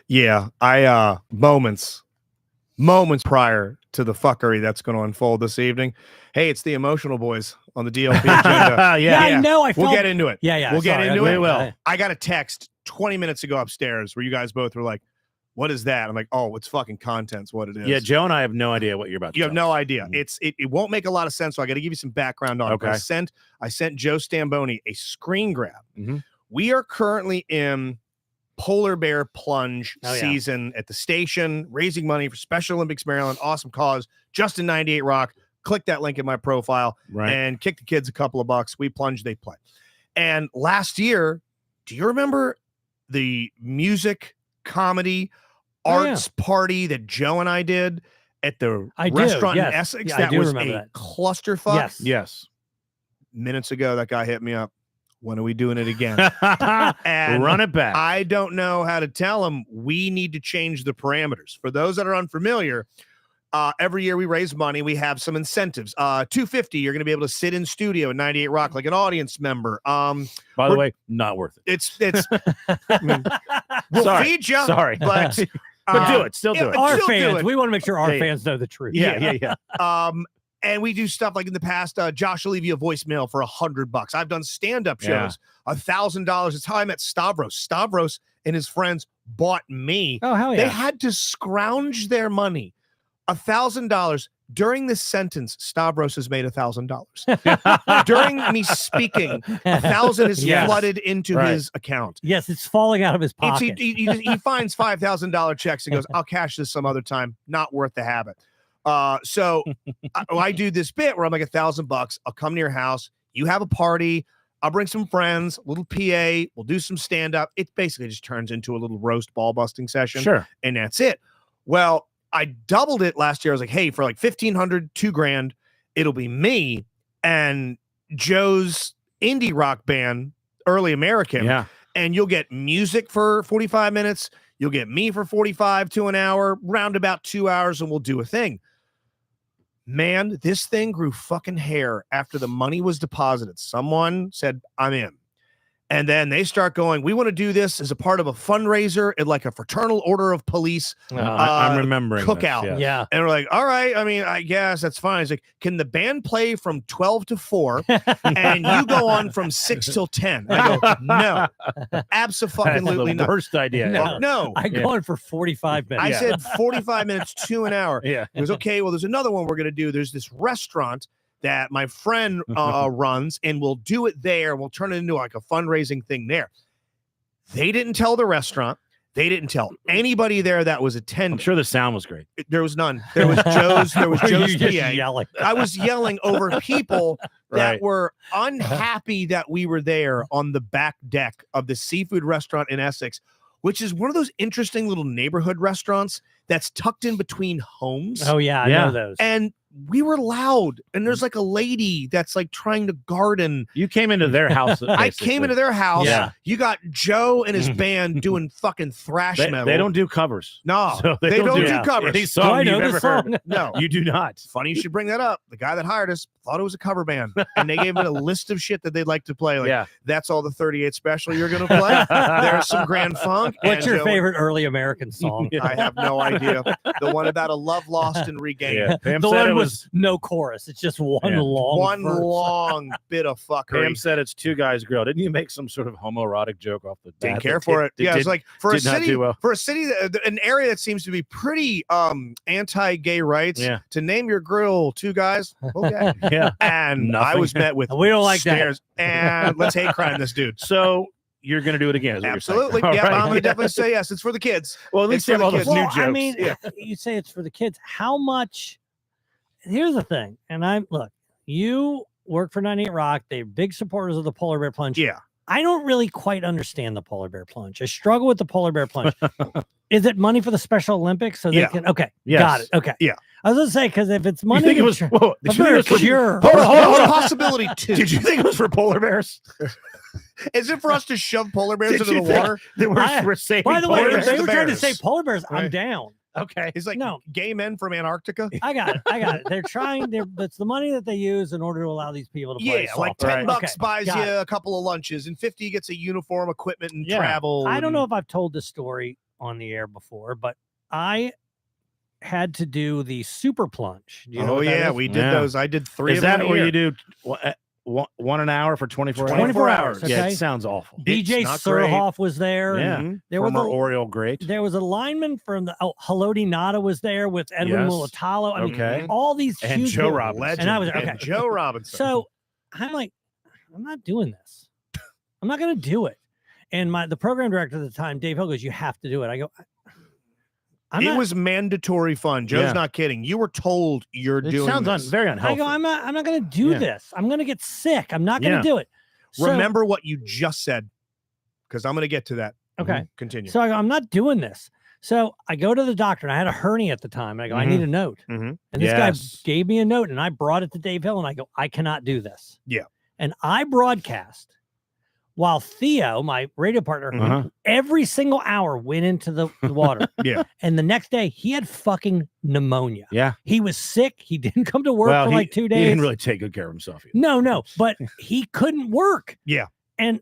Yeah, moments prior to the fuckery that's going to unfold this evening. Hey, it's the emotional boys on the DLP agenda. Yeah, I know. We'll get into it. Yeah. We'll get into it. We will. I got a text 20 minutes ago upstairs where you guys both were like, "What is that?" I'm like, "Oh, it's fucking content's what it is." Yeah, Joe and I have no idea what you're about to You have no idea. Mm-hmm. It won't make a lot of sense, so I got to give you some background on it. Okay. I sent Joe Stamboni a screen grab. Mm-hmm. We are currently in polar bear plunge season at the station, raising money for Special Olympics Maryland. Awesome cause. Justin 98 Rock. Click that link in my profile and kick the kids a couple of bucks. We plunge, they play. And last year, do you remember the music, comedy, arts party that Joe and I did at the restaurant in Essex? Yeah, that was a clusterfuck. Yes. Minutes ago, that guy hit me up. When are we doing it again? And run it back. I don't know how to tell him we need to change the parameters. For those that are unfamiliar, every year we raise money. We have some incentives. $250, you're going to be able to sit in studio at 98 Rock like an audience member. By the way, not worth it. It's I mean, we'll feed you. Sorry. But do it. Still do it. Our fans, we want to make sure our fans know the truth. Yeah. And we do stuff like in the past, Josh will leave you a voicemail for $100. I've done stand-up shows, $1,000. It's how I met Stavros. Stavros and his friends bought me. Oh, hell yeah. They had to scrounge their money. $1,000. During this sentence, Stavros has made $1,000. During me speaking, $1,000 is flooded into his account. Yes, it's falling out of his pocket. He finds $5,000 checks and goes, "I'll cash this some other time. Not worth the habit." So I do this bit where I'm like $1,000. I'll come to your house. You have a party. I'll bring some friends, a little PA. We'll do some stand up. It basically just turns into a little roast ball busting session. Sure. And that's it. Well, I doubled it last year. I was like, hey, for like $1,500, $2,000, it'll be me and Joe's indie rock band, Early American. Yeah. And you'll get music for 45 minutes. You'll get me for 45 to an hour, round about 2 hours, and we'll do a thing. Man, this thing grew fucking hair after the money was deposited. Someone said, I'm in. And then they start going, we want to do this as a part of a fundraiser at like a fraternal order of police. I'm remembering cookout. This, yeah. And we're like, all right, I mean, I guess that's fine. It's like, can the band play from 12 to 4 and you go on from 6 till 10? I go, no, absolutely not. Worst idea. No. I go on for 45 minutes. I said 45 minutes to an hour. Yeah. It was okay. Well, there's another one we're going to do. There's this restaurant that my friend runs, and we'll do it there. We'll turn it into like a fundraising thing there. They didn't tell the restaurant. They didn't tell anybody there that was attending. I'm sure the sound was great. There was none. There was Joe's. There was Joe's PA. Yelling. I was yelling over people that were unhappy that we were there on the back deck of the seafood restaurant in Essex, which is one of those interesting little neighborhood restaurants that's tucked in between homes. Oh, yeah. I know those. And we were loud, and there's like a lady that's like trying to garden. You came into their house. I came into their house. Yeah. You got Joe and his band doing fucking thrash metal. They don't do covers. No, So they don't do covers. Any song know you've the ever song? heard. No, You do not. funny you should bring that up. The guy that hired us thought it was a cover band, and they gave it a list of shit that they'd like to play. Like, that's all the 38 special you're going to play. There's some Grand Funk. What's your favorite early American song? I have no idea. The one about a love lost and regained. Yeah. Pam The said one it was no chorus. It's just one long bit of fuckery. Pam said it's two guys grill. Didn't you make some sort of homoerotic joke off the bat? Didn't care for it. Yeah, it's like for a city, an area that seems to be pretty anti-gay rights. Yeah. To name your grill two guys, okay. Yeah. And Nothing. I was met with we don't like stares, and let's hate crime this dude. So you're going to do it again. Is what Absolutely. You're saying. Yeah, All right. I'm going to definitely say yes. It's for the kids. Well, at least It's you have for all the those new kids. jokes. I mean, you say it's for the kids. How much? Here's the thing. And look, you work for 98 Rock. They're big supporters of the polar bear plunge. Yeah. I don't really quite understand the polar bear plunge. I struggle with the polar bear plunge. Is it money for the Special Olympics? So they can, okay. Yes. Got it. Okay. Yeah. I was going to say, because if it's money, You think it was, whoa, did you think it was for, sure. Hold on. Possibility two. Did you think it was for polar bears? Is it for us to shove polar bears into the water? We're saving By the way, polar if they bears? were trying to bears. say polar bears, I'm Right. down. Okay. It's like No. gay men from Antarctica. I got it. They're trying. That's the money that they use in order to allow these people to play. Yeah, like softball. 10 bucks Okay, buys got you it. a couple of lunches, and 50 gets a uniform, equipment, and Yeah. travel. I don't know if I've told this story. on the air before, but I had to do the super plunge. Do you know what that is? We did those. I did 3 Is of them that a where year. you do one an hour for 24 hours? 24 hours. Yeah, Okay. it sounds awful. BJ not great. Surhoff was there. Yeah. And there was Former a, Oriole great. there was a lineman from the Haloti Nada was there with Edwin Yes. Mulatalo. I mean, Okay. all these And huge Joe people. Robinson. Legend. And I was And okay. Joe Robinson. So I'm like, I'm not doing this. I'm not going to do it. And the program director at the time, Dave Hill, goes, "You have to do it." I go, it was mandatory fun. Joe's not kidding. You were told you're It doing sounds this. very unhealthy. I go, I'm not going to do this. I'm going to get sick. I'm not going to Yeah. do it. So, Remember what you just said, because I'm going to get to that. Okay. Continue. So I go, I'm not doing this. So I go to the doctor, and I had a hernia at the time. And I go, I need a note. Mhm. And this guy Yes. gave me a note, and I brought it to Dave Hill, and I go, I cannot do this. Yeah. And I broadcast while Theo, my radio partner, Uh-huh. every single hour went into the water. Yeah. And the next day, he had fucking pneumonia. Yeah. He was sick. He didn't come to work for like 2 days. He didn't really take good care of himself either. No, but he couldn't work. Yeah. And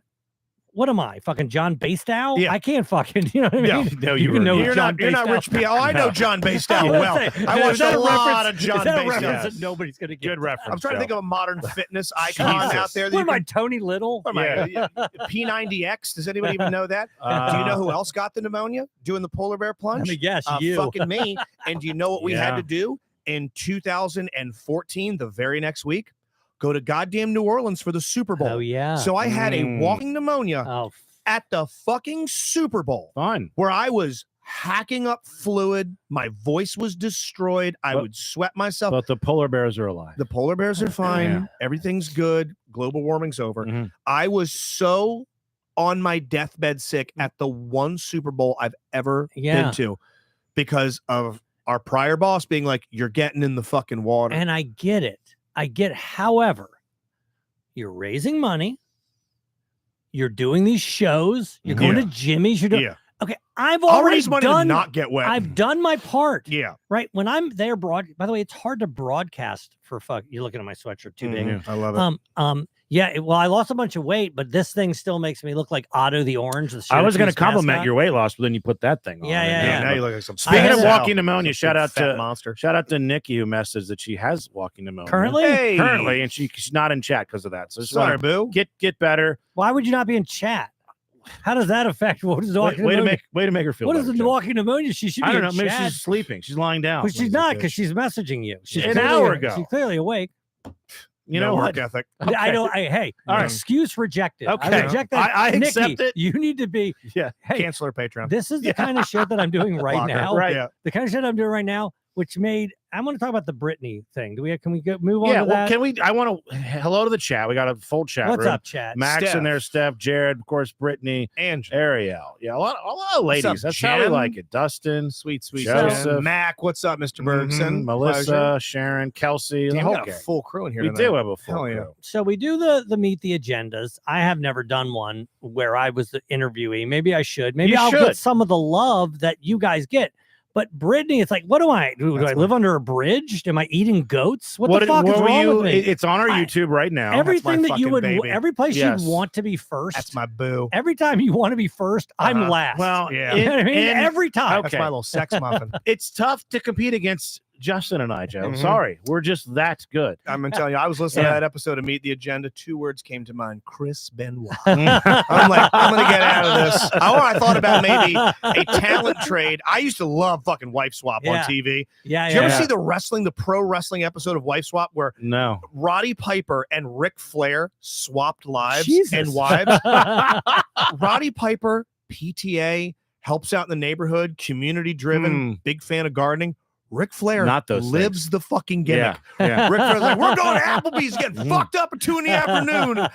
what am I, fucking John Bastow? Yeah. I can't fucking, you know what I No, mean? no, you you can were- know You're John not Rich P. Oh, I know John Bastow I was well. gonna say, I watched is that a lot reference- of John is that a Bastow. reference Yes. that nobody's going to get? Good reference. I'm trying to Joe. think of a modern fitness icon Jesus. out there. That What you am I, can, Tony Little? what am I, P90X? Does anybody even know that? Do you know who else got the pneumonia doing the polar bear plunge? Let me guess, you. Fucking me. And do you know what we had Yeah. to do in 2014, the very next week? Go to goddamn New Orleans for the Super Bowl. Oh, yeah. So I had a walking pneumonia Oh, at the fucking Super Bowl Fun. where I was hacking up fluid. My voice was destroyed. I But- would sweat myself. But the polar bears are alive. The polar bears are fine. Yeah. Everything's good. Global warming's over. Mhm. I was so on my deathbed sick at the one Super Bowl I've ever Yeah. been to because of our prior boss being like, "You're getting in the fucking water." and I get it. However, you're raising money. You're doing these shows. You're going Yeah. to Jimmy's. You're doing yeah. okay. I've I'll already raise money to done. not get wet. I've done my part. yeah. Right when I'm there. By the way, it's hard to broadcast for fuck. You're looking at my sweatshirt too big. I love it. Yeah. Well, I lost a bunch of weight, but this thing still makes me look like Otto the Orange. The I was going to Syracuse compliment mascot. your weight loss, but then you put that thing on. Yeah, and yeah, then- yeah. Now you look like some. Speaking I of had walking Some pneumonia, big shout out fat monster. to Nikki who messaged that she has walking pneumonia Currently? Hey, currently, and she's not in chat because of that. So just sorry, wanna boo. get better. Why would you not be in chat? How does that affect what is the Way, walking way to pneumonia? make her feel. What is better, the Joe. walking pneumonia? She should be I don't know. in Maybe chat. she's sleeping. She's lying down. But she's not because she's messaging you. She's An clearly- hour ago. She's clearly awake. You No know work what? ethic. I don't. Hey, All right. excuse rejected. I Okay. reject that. I Nikki, accept it. You need to be. Yeah. Hey, Cancel our Patreon. this is the kind of shit that I'm doing right Blocker. now. Right. Yeah. The kind of shit I'm doing right now, which made. I want to talk about the Britney thing. Can we move on Yeah. to Well, that? can we? I want to hello to the chat. We got a full chat What's room. up, chat? Max Steph. in there, Steph, Jared, of course, Brittany, Angela. Ariel. Yeah, a lot of What's up, ladies. That's how we Jen? like it. Dustin, Sweet Joseph. Jen. Mac, what's up, Mr. Bergson? Melissa, Pleasure. Sharon, Kelsey. the Damn, whole we got a gang. full crew in here We tonight. do have a full Hell yeah. crew. So we do the meet the agendas. I have never done one where I was the interviewee. Maybe I should. Maybe You I'll should. get some of the love that you guys get. But Brittany, it's like, what do I do? Do That's I live under a bridge? Am I eating goats? What the fuck what is were wrong you? with me? It's on our I- YouTube right now. Everything my that you fucking would, baby. every place Yes. you'd want to be first. That's my boo. Every time you want to be first, I'm Uh-huh. last. Well, Yeah. you know what I mean? in- Every time. That's Okay. my little sex muffin. it's tough to compete against Justin and I, Joe. Mhm. Sorry, we're just that good. I'm gonna tell you, I was listening Yeah. to that episode of Meet the Agenda. 2 words came to mind: Chris Benoit. I'm like, I'm gonna get out of this. I thought about maybe a talent trade. I used to love fucking Wife Swap Yeah. on TV. Yeah, Did you ever Yeah. see the pro wrestling episode of Wife Swap where No. Roddy Piper and Ric Flair swapped lives Jesus. and wives? Roddy Piper, PTA, helps out in the neighborhood, community driven, big fan of gardening. Ric Flair Not those lives the fucking gimmick. Yeah. Yeah. Ric Flair's like, we're going to Applebee's, getting fucked up at 2 PM.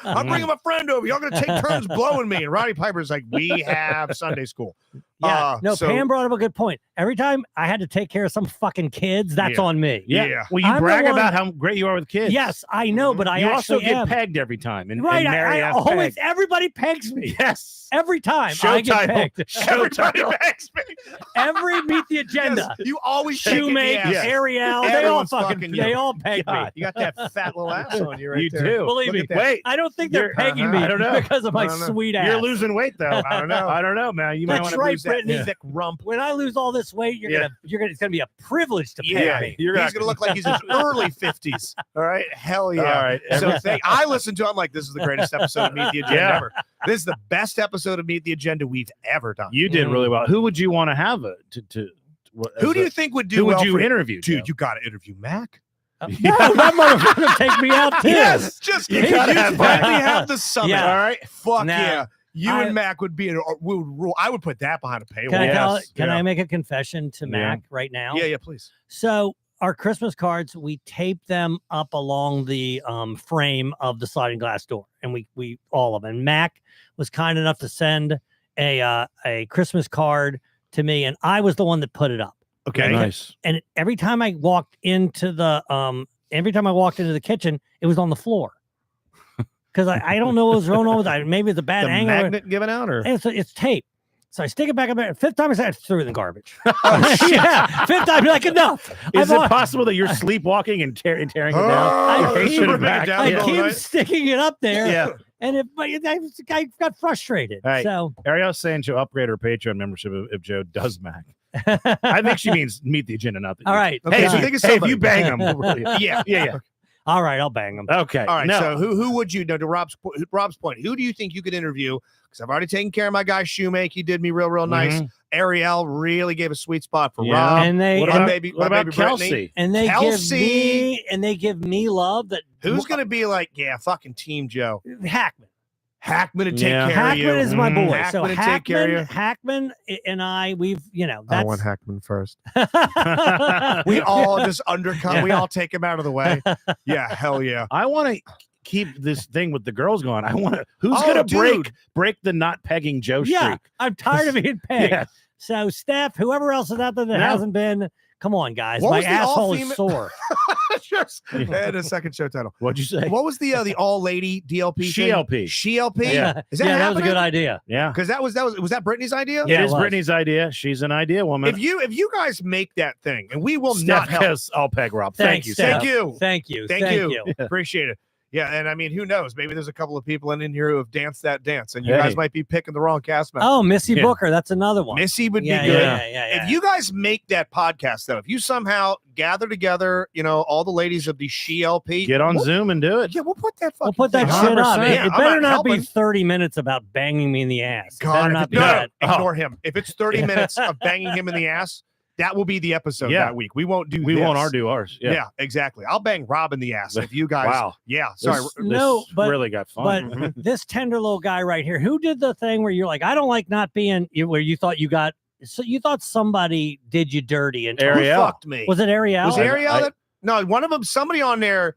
I'm bringing my friend over. Y'all gonna take turns blowing me. And Roddy Piper's like, we have Sunday school. Yeah. No, so- Pam brought up a good point. Every time I had to take care of some fucking kids, that's Yeah. on me. Yeah. Yeah. Well, you I'm the brag one- about how great you are with kids. Yes, I know, but I you also actually get am. pegged every time. And, Right, and Mary I has always pegged. everybody pegs me. Yes. Every time Show I get title. pegged. Show title. Every meet the agenda. Yes, you always take it in the Shoemake, ass. Ariel, they all Everyone's fucking fucking you. they all peg me. You got that fat little ass on you right You there. do. Believe Look me. at that. Wait. I don't think they're You're- pegging me I don't know. because of my I don't know. sweet ass. You're losing weight though. I don't know. I don't know, man. You might That's want to right, lose Brittany, thick rump. when I lose all this weight, it's gonna be a privilege to pay me. He's gonna look like he's in his early 50s. All right, hell yeah. All right. So I listened to it. I'm like, this is the greatest episode of Meet the Agenda ever. This is the best episode of Meet the Agenda we've ever done. You did really well. Who would you want to have who do you think would do who well would you for interview? Dude, you got to interview Mac. No, that motherfucker take me out too. Yes, just You gotta have Mac. let me have the summit. Yeah. All right, fuck Now, yeah. You and Mac would be we would rule. I would put that behind a paywall. Can I make a confession to Mac right now? Yeah, please. So our Christmas cards, we tape them up along the frame of the sliding glass door, and we all of them. And Mac was kind enough to send a Christmas card to me, and I was the one that put it up. Okay, nice. And every time I walked into the kitchen, it was on the floor. Because I don't know what was going on with that. Maybe it's a bad the angle. magnet giving out, or It's tape. So I stick it back up there. Fifth time I threw it in the garbage. Yeah. Fifth time, like, enough. Is it possible that you're sleepwalking and tearing it down? I keep sticking it up there. Yeah. And I got frustrated. Right. So Ariel's saying she'll upgrade her Patreon membership if Joe does Mac. I think she means Meet the Agenda, not that. All right. Okay, so if you bang them, yeah. All right, I'll bang them. Okay. All right. So who would you know? To Rob's point, who do you think you could interview? Because I've already taken care of my guy Shoemake. He did me real nice. Ariel really gave a sweet spot for Rob. And they what about Kelsey? Brittany. And they give me love. That who's gonna be like, fucking Team Joe Hackman to take care of you. Hackman is my boy. Hackman So to take care of you. Hackman and I, we've that's I want Hackman first. We all just undercut. Yeah. We all take him out of the way. Yeah, hell yeah. I want to keep this thing with the girls going. I want to. Who's gonna break the not pegging Joe streak? Yeah, I'm tired of being pegged. So Steph, whoever else is out there that hasn't been, come on, guys. My asshole is sore. And a second show title. What'd you say? What was the all lady DLP? She-LP. She-LP? Yeah. That was a good idea. Yeah. Because was that Brittany's idea? Yeah, it is Brittany's idea. She's an idea woman. If you guys make that thing, and we will Steph not help. I'll peg Rob. Thank you. Thank you. Thank you. Appreciate it. Yeah, and I mean, who knows? Maybe there's a couple of people in here who have danced that dance, and you guys might be picking the wrong cast member. Oh, Missy Booker, that's another one. Missy would be good. Yeah. If you guys make that podcast, though, if you somehow gather together, all the ladies of the She-LP, get on Zoom and do it. Yeah, we'll put that shit up. Yeah, it better not be 30 minutes about banging me in the ass. God, ignore him. If it's 30 minutes of banging him in the ass, that will be the episode that week. We won't do. We won't do ours. Yeah, exactly. I'll bang Rob in the ass if you guys. Wow. Yeah. Sorry. This really got fun. But this tender little guy right here, who did the thing where you're like, I don't like not being where you thought you got. So you thought somebody did you dirty and Ariel fucked me. Was it Ariel? Was Ariel? No, one of them. Somebody on there.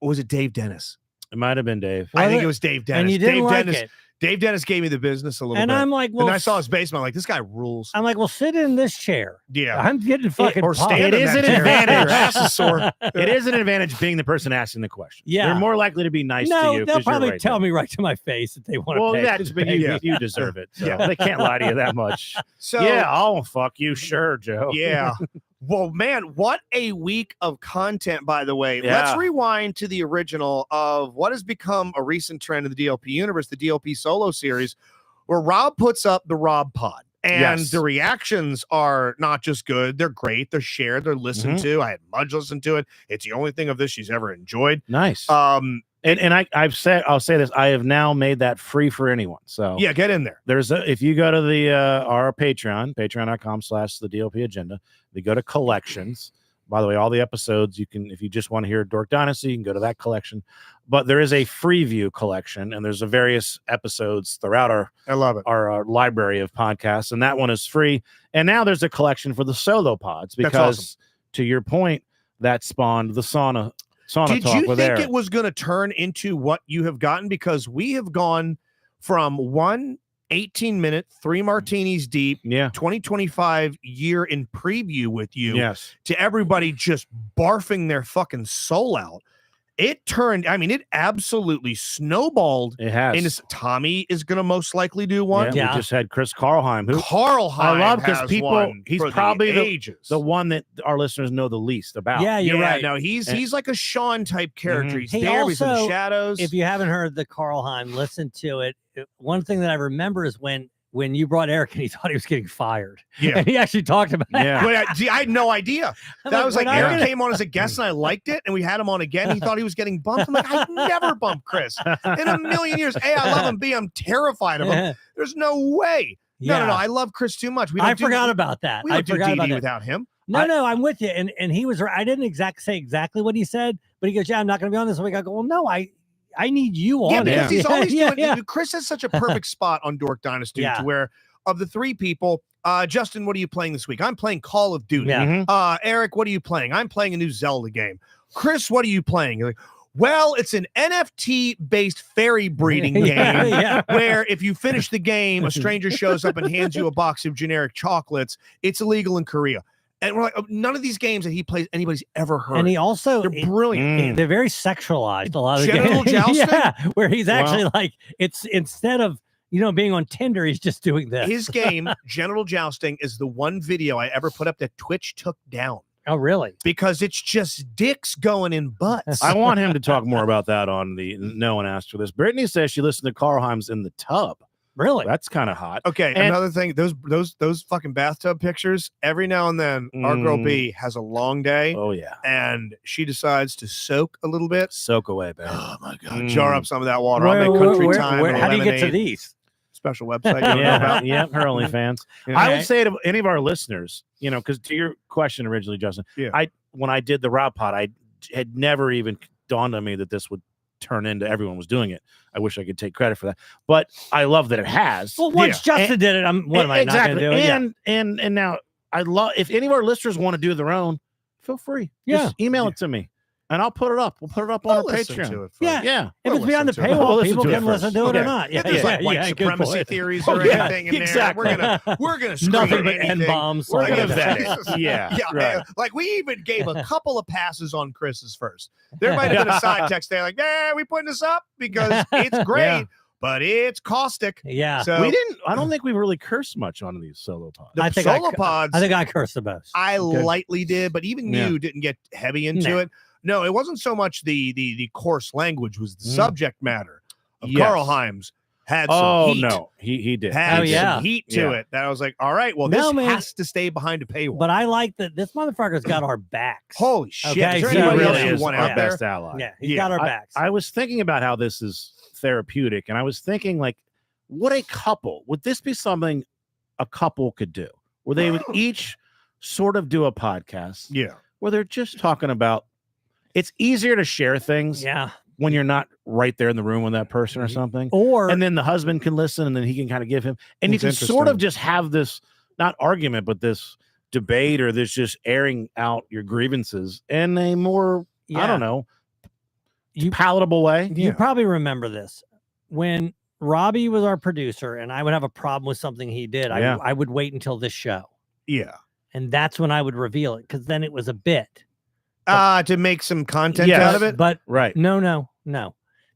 Or was it Dave Dennis? It might have been Dave. I think it was Dave Dennis. And you didn't Dave like Dennis. it. Dave Dennis gave me the business a little bit. And I'm like, well, and I saw his basement. I'm like, this guy rules. I'm like, well, sit in this chair. Yeah. I'm getting fucking or stand. It is an advantage. Your ass is sore. It is an advantage being the person asking the question. Yeah. They're more likely to be nice to you. They'll probably tell me right to my face that they want to. Well, that's but you deserve it. So they can't lie to you that much. So I'll fuck you, sure, Joe. Yeah. Well, man, what a week of content, by the way. Yeah. Let's rewind to the original of what has become a recent trend in the DLP universe, the DLP solo series, where Rob puts up the Rob Pod. And the reactions are not just good, they're great, they're shared, they're listened to. I had Mudge listen to it. It's the only thing of this she's ever enjoyed. Nice. And I'll say this, I have now made that free for anyone. So yeah, get in there. If you go to the our patreon.com/the DLP agenda, they go to collections. By the way, all the episodes you can, if you just want to hear Dork Dynasty, you can go to that collection. But there is a free view collection, and there's a various episodes throughout our library of podcasts, and that one is free. And now there's a collection for the solo pods because, to your point, that spawned the sauna Did talk you with think Eric. it was going to turn into what you have gotten? Because we have gone from 18-minute, 3 martinis deep, 2025 year in preview with you to everybody just barfing their fucking soul out. It turned, it absolutely snowballed. It has. Tommy is going to most likely do one. We just had Chris Karlheim. I love because he's probably the one that our listeners know the least about. Yeah, you're right. No, he's like a Sean type character. He's He there, he's in the also, shadows. If you haven't heard the Karlheim, listen to it. One thing that I remember is when when you brought Eric and he thought he was getting fired. Yeah. And he actually talked about it. Yeah. But I had no idea. I'm That was like, we're not Eric gonna- came on as a guest and I liked it, and we had him on again. He thought he was getting bumped. I'm like, I'd never bump Chris in a million years. A, I love him. B, I'm terrified of him. There's no way. No. I love Chris too much. I forgot about that. We I don't do forgot about DD that. without him. No, I'm with you. And he was right. I didn't say exactly what he said, but he goes, yeah, I'm not going to be on this week. I go, well, no, I need you on Yeah, it. because he's always doing. yeah. Chris has such a perfect spot on Dork Dynasty Yeah. to where of the three people, Justin, what are you playing this week? I'm playing Call of Duty. Yeah. Eric, what are you playing? I'm playing a new Zelda game. Chris, what are you playing? You're like, well, it's an NFT-based fairy breeding game Yeah. where if you finish the game, a stranger shows up and hands you a box of generic chocolates. It's illegal in Korea. And we're like, oh, none of these games that he plays anybody's ever heard. And he also They're brilliant. they're very sexualized. A lot of Genital the games. jousting? Yeah, where he's actually like, it's instead of being on Tinder, he's just doing this. His game, Genital Jousting, is the one video I ever put up that Twitch took down. Oh, really? Because it's just dicks going in butts. I want him to talk more about that on the No One Asked for This. Brittany says she listened to Karlheim's in the tub. Really? That's kind of hot. Okay, And- another thing, those fucking bathtub pictures, every now and then our girl B has a long day Oh, yeah. and she decides to soak a little bit. Soak away, baby. Oh my god, Mm. jar up some of that water. I'll make country time. and how do you get to lemonade. these? Special website. You don't know about? Yeah, her OnlyFans. Yeah. I would say to any of our listeners, because to your question originally, Justin, Yeah. when I did the Rob Pod, I had never even dawned on me that this would turn into everyone was doing it. I wish I could take credit for that, but I love that it has. Well, once Justin did it, what am I not going to do? And now I love if any of our listeners want to do their own, feel free. Yeah. Just email it to me. And I'll put it up. We'll put it up on our Listen Patreon. to it Yeah. first. Yeah. If We'll it's beyond the listen to it. paywall, We'll listen people to it can listen first. to it Yeah. or not. If there's like white good supremacy point. theories Oh, or yeah, anything in exactly. there, we're gonna scream Nothing but anything. N-bombs. We're We're gonna gonna vet vet it. it. Yeah. Yeah, Right. like we even gave a couple of passes on Chris's first. There might have been a side text there like, "Yeah, we putting this up because it's great, Yeah. but it's caustic." Yeah. So I don't think we've really cursed much on these solo pods. the I think solo pods, I think I cursed the most. I Okay. lightly did, but even Yeah. you didn't get heavy into No. it. No, it wasn't so much the coarse language, was the Mm. subject matter of Yes. Karlheim's had some Oh heat. no, he did. Had Oh, yeah. some heat to Yeah. it. That I was like, all right, well, No, this man. has to stay behind a paywall. But I like that this motherfucker's got our backs. Holy shit! Okay, Is there so anybody really else you is want our out there? best ally. Yeah, he's Yeah, got our backs. I was thinking about how this is therapeutic, and I was thinking, like, would this be something a couple could do, where they would each sort of do a podcast Yeah, where they're just talking about. It's easier to share things yeah. when you're not right there in the room with that person or something. Or And then the husband can listen, and then he can kind of give him, and you That's can sort of interesting. just have this not argument, but this debate or this just airing out your grievances in a more, I don't know, palatable way. You Yeah. probably remember this. When Robbie was our producer and I would have a problem with something he did, Yeah. I would wait until this show. yeah. And that's when I would reveal it because then it was a bit. To make some content Yes. out of it. But Right. no.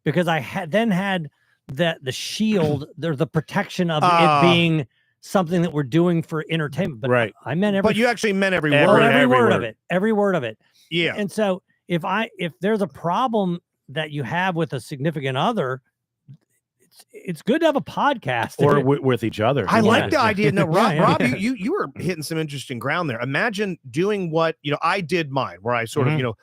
Because I had the shield, the protection of Ah. it being something that we're doing for entertainment. But Right. I meant But you actually meant every Every- word. every word of word. it. Every word of it. Yeah. And so if there's a problem that you have with a significant other, it's good to have a podcast. Or with each other. I too. like the idea. No, Rob, Yeah. Rob, you were hitting some interesting ground there. Imagine doing what I did mine, where I sort of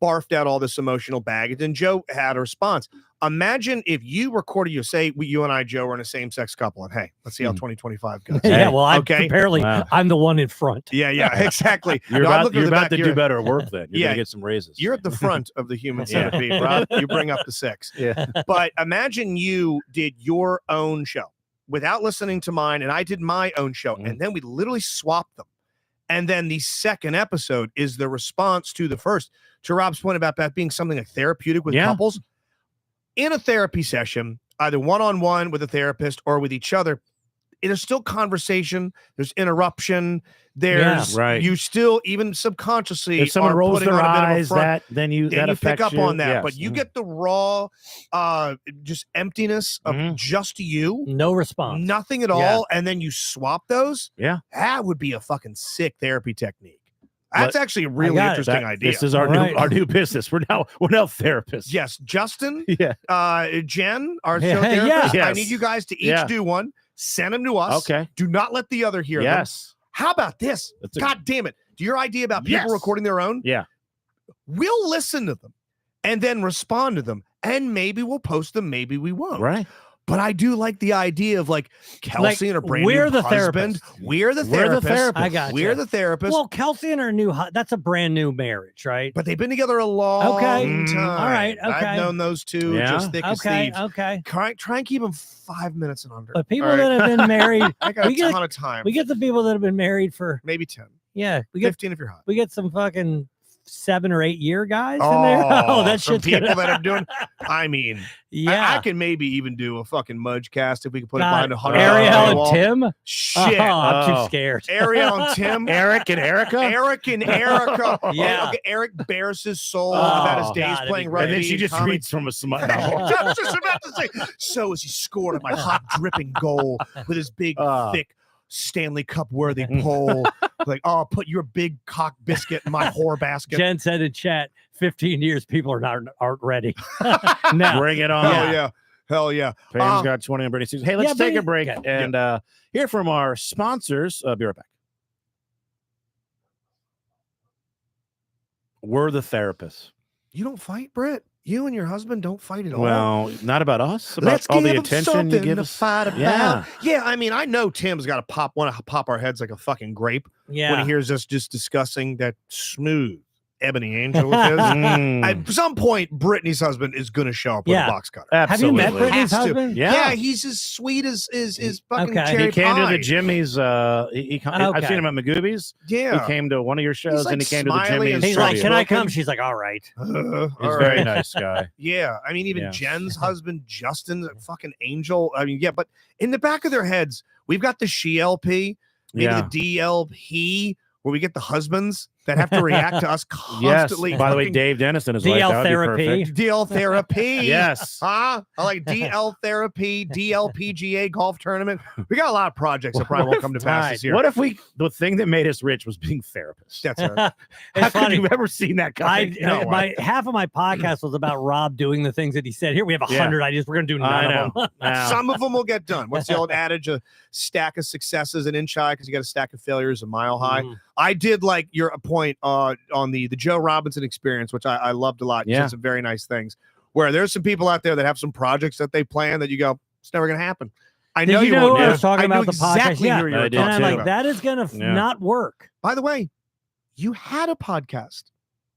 barfed out all this emotional baggage, and Joe had a response. Imagine if you recorded you and I, Joe, were in a same-sex couple, and hey, let's see how 2025 goes. Yeah, well, okay. apparently Wow. I'm the one in front. Yeah, exactly. You're No, I'm about, looking you're at the about back. to do better at work then. You're Yeah. going to get some raises. You're at the front of the human Yeah. centipede, Rob. You bring up the 6. Yeah. But imagine you did your own show without listening to mine, and I did my own show, and then we literally swapped them. And then the second episode is the response to the first. To Rob's point about that being something like therapeutic with couples, in a therapy session, either one-on-one with a therapist or with each other, there's still conversation, there's interruption, there's right. you still even subconsciously If someone are rolls putting their on a bit of a eyes, front. then you Then you pick affects up on that, Yes. but you get the raw, just emptiness of just you, No response. nothing at Yeah. all, and then you swap those. Yeah. That would be a fucking sick therapy technique. That's actually a really got it. interesting idea. This is our Right. new business. We're now therapists. Yes, Justin, Yeah. Jen, our Yeah, show therapist. yeah. I Yes. need you guys to each Yeah. do one. Send them to us. Okay. Do not let the other hear them. Yes. How about this? God damn it. Do your idea about people recording their own? Yeah. We'll listen to them and then respond to them. And maybe we'll post them. Maybe we won't. Right. But I do like the idea of like Kelsey and her brand we're new the husband. therapist. We're the therapist. I got We're the therapist. Well, Kelsey and her new that's a brand new marriage, right? But they've been together a long time. All right. Okay. I've known those two just thick as thieves. Okay. Try and keep them 5 minutes and under. But people that have been married, I got a ton of time. We get the people that have been married for maybe 10. Yeah, we 15 if you're hot. We get some fucking 7 or 8 year guys in there. Oh, that shit's people that are doing. I mean, yeah, I can maybe even do a fucking Mudge cast if we can put it behind $100. Ariel and Tim. Shit, I'm too scared. Ariel and Tim, Eric and Erica. Yeah, okay, Eric bears his soul about his days playing rugby. And then she just reads from a smut novel. I was just about to say. So as he scored at my hot dripping goal with his big thick Stanley Cup worthy pole. Like, oh, put your big cock biscuit in my whore basket. Jen said in chat, 15 years, people aren't ready. No. Bring it on. Hell yeah. Pam's got 20 on Brittany season. Hey, let's take a break and hear from our sponsors. Be right back. We're the therapists. You don't fight, Britt? You and your husband don't fight at all? Well, not about us. About all the attention you give us. Fight about. Yeah, I mean, I know Tim's got to want to pop our heads like a fucking grape when he hears us just discussing that smooth ebony angel of his. At some point, Brittany's husband is going to show up with a box cutter. Absolutely. Have you met Brittany's husband? Yeah, he's as sweet as fucking cherry He came pie. to the gym. He's I've seen him at Magoobies. Yeah. He came to one of your shows and he came to the gym. He's like, can I come? She's like, all right. He's a very nice guy. Yeah. I mean, even Jen's husband, Justin, a fucking angel. I mean, but in the back of their heads, we've got the SheLP, maybe the DLP, where we get the husbands that have to react to us constantly. Yes. By the way, Dave Dennison is DL therapy. DL therapy. Yes. I like DL therapy, DLPGA golf tournament. We got a lot of projects that probably won't come to pass this year. What if the thing that made us rich was being therapists? That's right. How could you ever seen that coming? Half of my podcast was about Rob doing the things that he said. Here we have 100 ideas. We're going to do none of them. Some of them will get done. What's the old adage? A stack of successes an inch high because you got a stack of failures a mile high. I did like your point on the Joe Robinson experience, which I loved a lot. You said some very nice things. Where there's some people out there that have some projects that they plan that you go, it's never going to happen. I know you won't. I was talking about the exactly podcast. who you were And I'm like, that is going to not work. By the way, you had a podcast.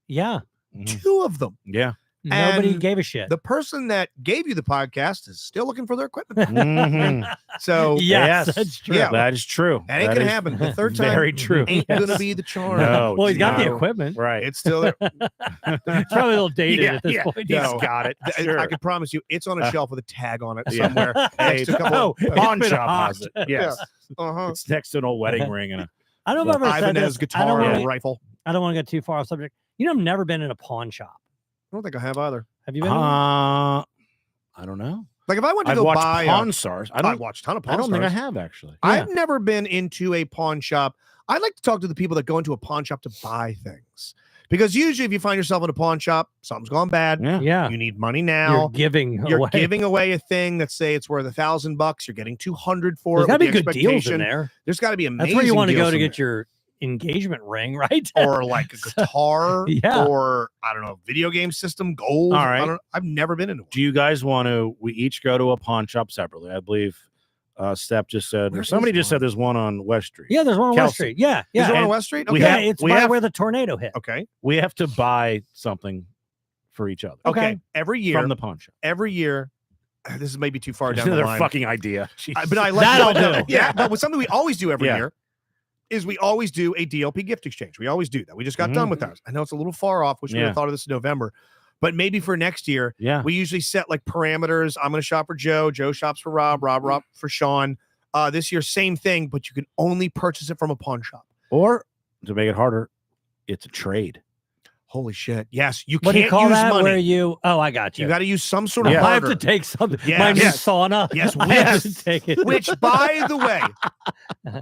Yeah. 2 of them. Yeah. Nobody And gave a shit. The person that gave you the podcast is still looking for their equipment. So yes, that's true. Yeah, that is true. That ain't gonna happen. The third time, very true. Ain't gonna be the charm. No, well, he's got the equipment, right? It's still there. It's probably a little dated at this point. He's got it. Sure. I can promise you, it's on a shelf with a tag on it somewhere. Next to a couple pawn shop has it. Yes, Uh-huh. It's next to an old wedding ring and I don't know if I've ever said this. Guitar and a rifle. I don't want to get too far off subject. You know, I've never been in a pawn shop. I don't think I have either. Have you been? I don't know. Like if I went to I've go watched buy Pawn Stars, I've watched a ton of Pawn I don't Stars. think I have actually. I've never been into a pawn shop. I like to talk to the people that go into a pawn shop to buy things. Because usually if you find yourself in a pawn shop, something's gone bad. Yeah. You need money now. You're giving away a thing that say it's worth $1,000. You're getting 200 for There's it. There's got to be good deals in there. There's got to be amazing. That's where you want to go to get get your engagement ring, right? Or like a guitar, or I don't know, video game system, gold. All right. I've never been into one. Do you guys want to? We each go to a pawn shop separately. I believe Steph just said, or somebody just said there's one on West Street. Yeah, there's one on West Street. Yeah, There's one on West Street. Okay. It's where the tornado hit. Okay, we have to buy something for each other. Okay, every year from the pawn shop. Every year. This is maybe too far down the Another line. fucking idea. But I like that'll do. Yeah, but with something we always do every year is we always do a DLP gift exchange. We always do that. We just got done with ours. I know it's a little far off. Wish we would have thought of this in November. But maybe for next year, we usually set like parameters. I'm going to shop for Joe. Joe shops for Rob. Rob for Sean. This year, same thing, but you can only purchase it from a pawn shop. Or to make it harder, it's a trade. Holy shit. Yes. You what can't do you call use that money. Where you, I got you. You got to use some sort of I have barter. to take something. Yes. My new sauna. Yes. I have to take it. Which, by the way,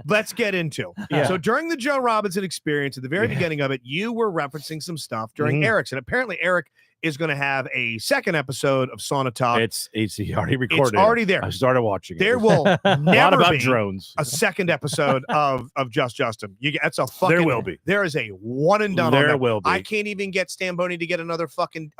let's get into. Yeah. So during the Joe Robinson experience, at the very beginning of it, you were referencing some stuff during Eric's. And apparently Eric is going to have a second episode of Sauna Talk. It's already recorded. It's already there. I started watching it. There will a lot never about be drones. a second episode of Just Justin. That's a fucking. There will be. There is a one and done. There on that. will be. I can't even get Stamboni to get another fucking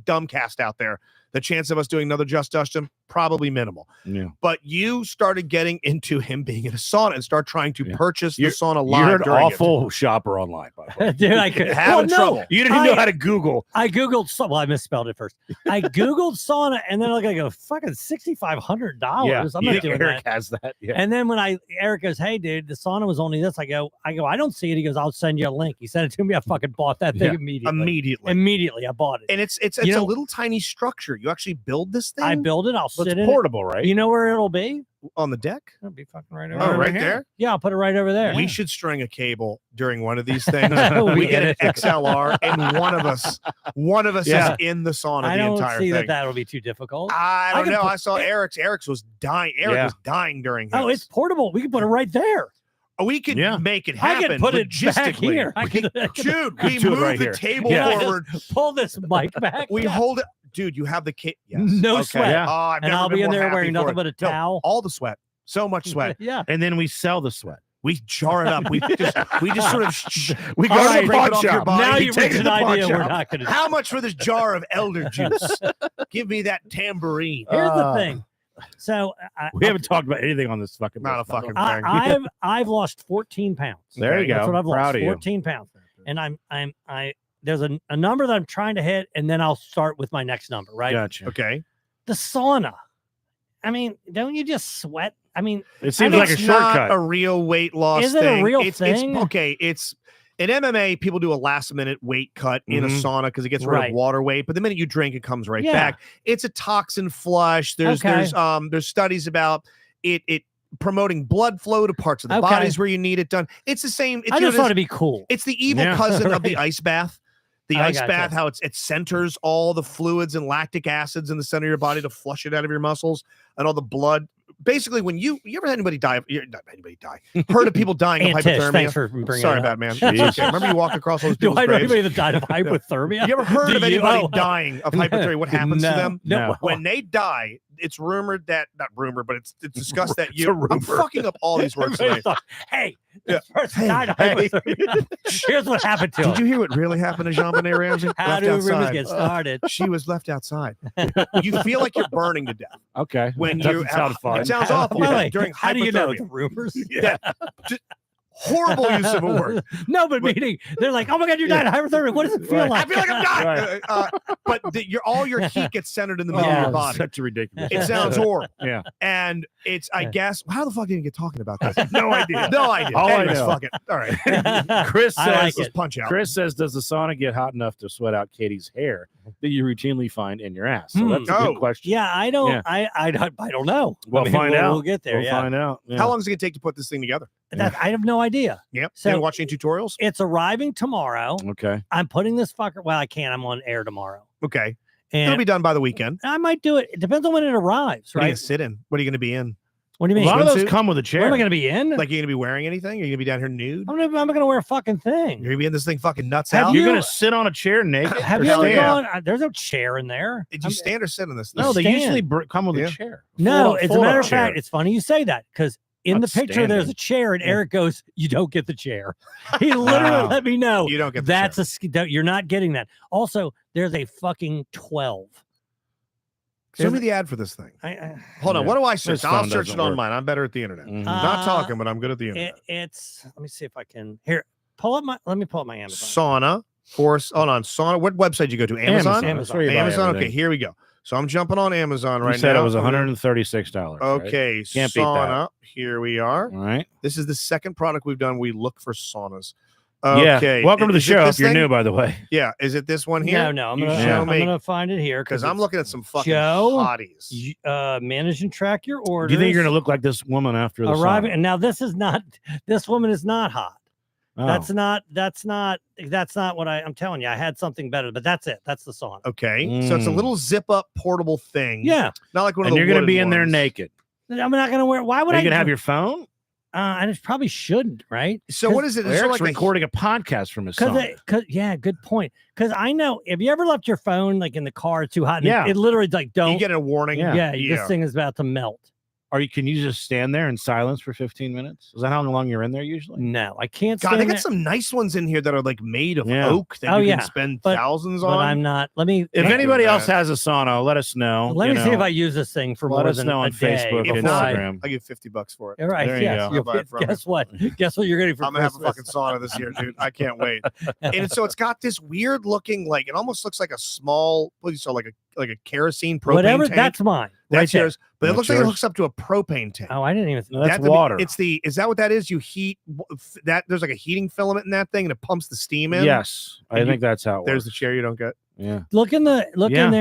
dumb cast out there. The chance of us doing another Just Justin, probably minimal. Yeah. But you started getting into him being in a sauna and start trying to purchase the sauna live. You're an during awful shopper online, by the way. Dude, I could Having trouble. You didn't know how to Google. I Googled, well, I misspelled it first. I Googled sauna and then I go, fucking $6,500. Yeah, I'm not doing Eric that. has that. Yeah. And then when Eric goes, hey, dude, the sauna was only this. I go, I don't see it. He goes, I'll send you a link. He sent it to me. I fucking bought that thing immediately. Immediately, I bought it. And it's a little tiny structure. You actually build this thing. I build it. I'll sit in portable, it. right? You know where it'll be? On the deck? It'll be fucking right Oh, over right here. there? Yeah, I'll put it right over there. We should string a cable during one of these things. We we get an get it. XLR, and one of us Yeah. is in the sauna I the don't entire see thing. that'll be too difficult. I don't can know. put- I saw Eric's. Eric's was dying. Eric was dying during his. Oh, it's portable. We can put it right there. We could make it I happen. can put it back logistically. here. I can Dude, we do it move right the here. table Yeah. forward. Pull this mic back. We hold it. Dude, you have the kit. Yes. No Okay. sweat. Yeah. Oh, I've And never I'll been be in more there happy wearing for nothing it. but a No, towel. all the sweat. So much sweat. Yeah. And then we sell the sweat. We jar it up. We just sort of We go All to right, the break pawn it off your shop. body. Now We you've take reached it an to the pawn idea we're shop. not going to How much for this jar of elder juice? Give me that tambourine. Here's the thing. So We haven't talked about anything on this fucking. Not a list, by the fucking way. thing. I've lost 14 pounds. There you go. That's what I've Proud lost. of you. 14 pounds. And I there's a number that I'm trying to hit, and then I'll start with my next number, right? Gotcha. Okay. The sauna. I mean, don't you just sweat? I mean, It seems like a It's not shortcut. a real weight loss Is it a thing. real It's thing? okay. It's in MMA, people do a last minute weight cut in a Mhm. sauna because it gets rid Right. of water weight. But the minute you drink, it comes right Yeah. back. It's a toxin flush. There's Okay. there's studies about it promoting blood flow to parts of the Okay. bodies where you need it done. It's the same. It's, I you know, just this- thought it'd be cool. It's the evil Yeah. cousin of the Right. ice bath. The I ice gotcha. bath, how it centers all the fluids and lactic acids in the center of your body to flush it out of your muscles and all the blood. Basically, when you ever had anybody die? Not anybody die. Heard of people dying of Aunt Tish, hypothermia? thanks for bringing Sorry it about up. man. It's Jeez. okay. Remember you walked across those Do people's I know graves? anybody that died of hypothermia? You ever heard Do of you? anybody Oh. dying of hypothermia? What happens to No. them? No. When they die, it's rumored that not rumored, but it's discussed that It's you. a rumor. I'm fucking up all these words Everybody today. thought, hey, Yeah. this person Hey, died of hey. hypothermia. Here's what happened to Did him. you hear what really happened to Jean-Benet Ramsey? How Left do rumors outside. get started? She was left outside. You feel like you're burning to death Okay. when Doesn't you. sound fun. It sounds awful. By the way, During how do you know hypothermia. the rumors? Yeah. Just horrible use of a word. No, but meaning they're like, oh my god, you're dying of hypothermia. What does it feel Right. like? I feel like I'm dying. Right. But all your heat gets centered in the middle of Yeah. your body. Such a ridiculous. It sounds horrible. Yeah. And it's, I guess, how the fuck did you get talking about this? No idea. No idea. All I Anyways, know. fuck it. All right. Chris I says. like Let's it. punch out. Chris says, does the sauna get hot enough to sweat out Katie's hair that you routinely find in your ass? So that's a Oh. good question. Yeah, I don't. Yeah. I don't know. We'll find out. We'll get there. We'll yeah, find out. Yeah. How long is it going to take to put this thing together? I have no idea. Yep. So- So, watching tutorials? It's arriving tomorrow. Okay. I'm putting this fucker. Well, I can't. I'm on air tomorrow, Okay. It'll and be done by the weekend. I might do it. It depends on when it arrives, What are you going right? to sit in? What are you going to be in? What do you A mean? lot of those Swimsuit? come with a What chair. am I going to be in? Like, are you going to be wearing anything? Are you going to be down here nude? I'm not going to wear a fucking thing. You're going to be in this thing fucking nuts Have out? You're you- going to sit on a chair naked? Have or you ever stand? gone? There's no chair in there. Did you stand or sit in this thing? No, they Stand. usually come with Yeah. a chair. No, Full- as a full matter of chair. fact, it's funny you say that because in Not the picture there's standing. a chair, and Yeah. Eric goes, "You don't get the chair." He literally Wow. let me know You don't get the that's chair. you're not getting that. Also, there's a fucking 12. Show me the ad for this thing. Hold on. Yeah. What do I His search? phone I'll search doesn't it on work. mine. I'm better at the internet. Mhm. Not talking, but I'm good at the internet. It's let me see if I can here. Let me pull up my Amazon. Sauna. Hold on. Sauna. What website did you go to? Amazon? That's where you buy Amazon. Okay, everything. here we go. So I'm jumping on Amazon You right said now. it was $136. right? Okay, Can't beat that. sauna. Here we are. All right. This is the second product we've done. We look for saunas. Yeah. Okay. Welcome to the Is it show. this if you're thing? new, by the way. Yeah. Is it this one here? No, I'm You gonna, show I'm me. gonna find it here Because I'm looking at some fucking Joe, hotties. manage and track your orders. Do you think you're going to look like this woman after the arriving? sauna? And now this woman is not hot. Oh. That's not what I'm telling you. I had something better, but that's it. That's the sauna. Okay. So it's a Mm. little zip up portable thing. Yeah. Not like one of And the you're going to wooden be in there ones. naked. I'm not gonna wear. Why would Are I? you going to have your phone? And it probably shouldn't, right? So what is it? Is Eric's there recording a podcast from his son. Yeah, good point. Because I know, have you ever left your phone like in the car too hot? And Yeah. it literally like don't. You get a warning. Yeah. This thing is about to melt. Can you just stand there in silence for 15 minutes? Is that how long you're in there usually? No, I can't. God, they got there. some nice ones in here that are like made of Yeah. oak that you can spend thousands on. But I'm not. Let me. If anybody else has a sauna, let us know. Let me see if I use this thing for more than on a day. Facebook and Instagram. I give $50 for it. All right. There you go. Guess what? Guess what you're getting for I'm gonna Christmas? have a fucking sauna this year, dude. I can't wait. And so it's got this weird looking, like it almost looks like a small, what do you saw, like a kerosene propane Whatever. tank. That's mine. That's yours. But it looks like it yours? hooks up to a propane tank. Oh, I didn't even. No, that's water. Is that what that is? You heat that. There's like a heating filament in that thing, and it pumps the steam in. Yes, I think that's how it There's works. the chair you don't get. Yeah. Look in there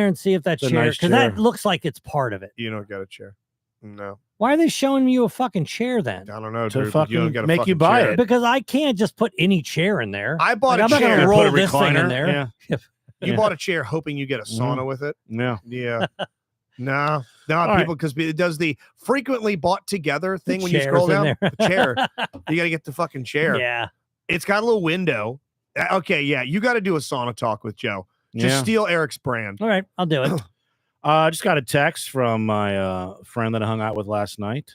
and see if that It's a chair, nice because chair. that looks like it's part of it. You don't get a chair. No. Why are they showing you a fucking chair then? I don't know. To Dude, fucking you don't get a make you fucking buy chair. it. Because I can't just put any chair in there. I bought Like, a I'm not chair. gonna Put roll a this thing in recliner. there. Yeah. You bought a chair hoping you get a sauna with it. Yeah. Yeah. No, All people, because it does the frequently bought together thing when you Chairs scroll in down. there. The chair. You got to get the fucking chair. Yeah. It's got a little window. Okay, yeah. You got to do a sauna talk with Joe. Just steal Eric's brand. All right, I'll do it. I just got a text from my friend that I hung out with last night.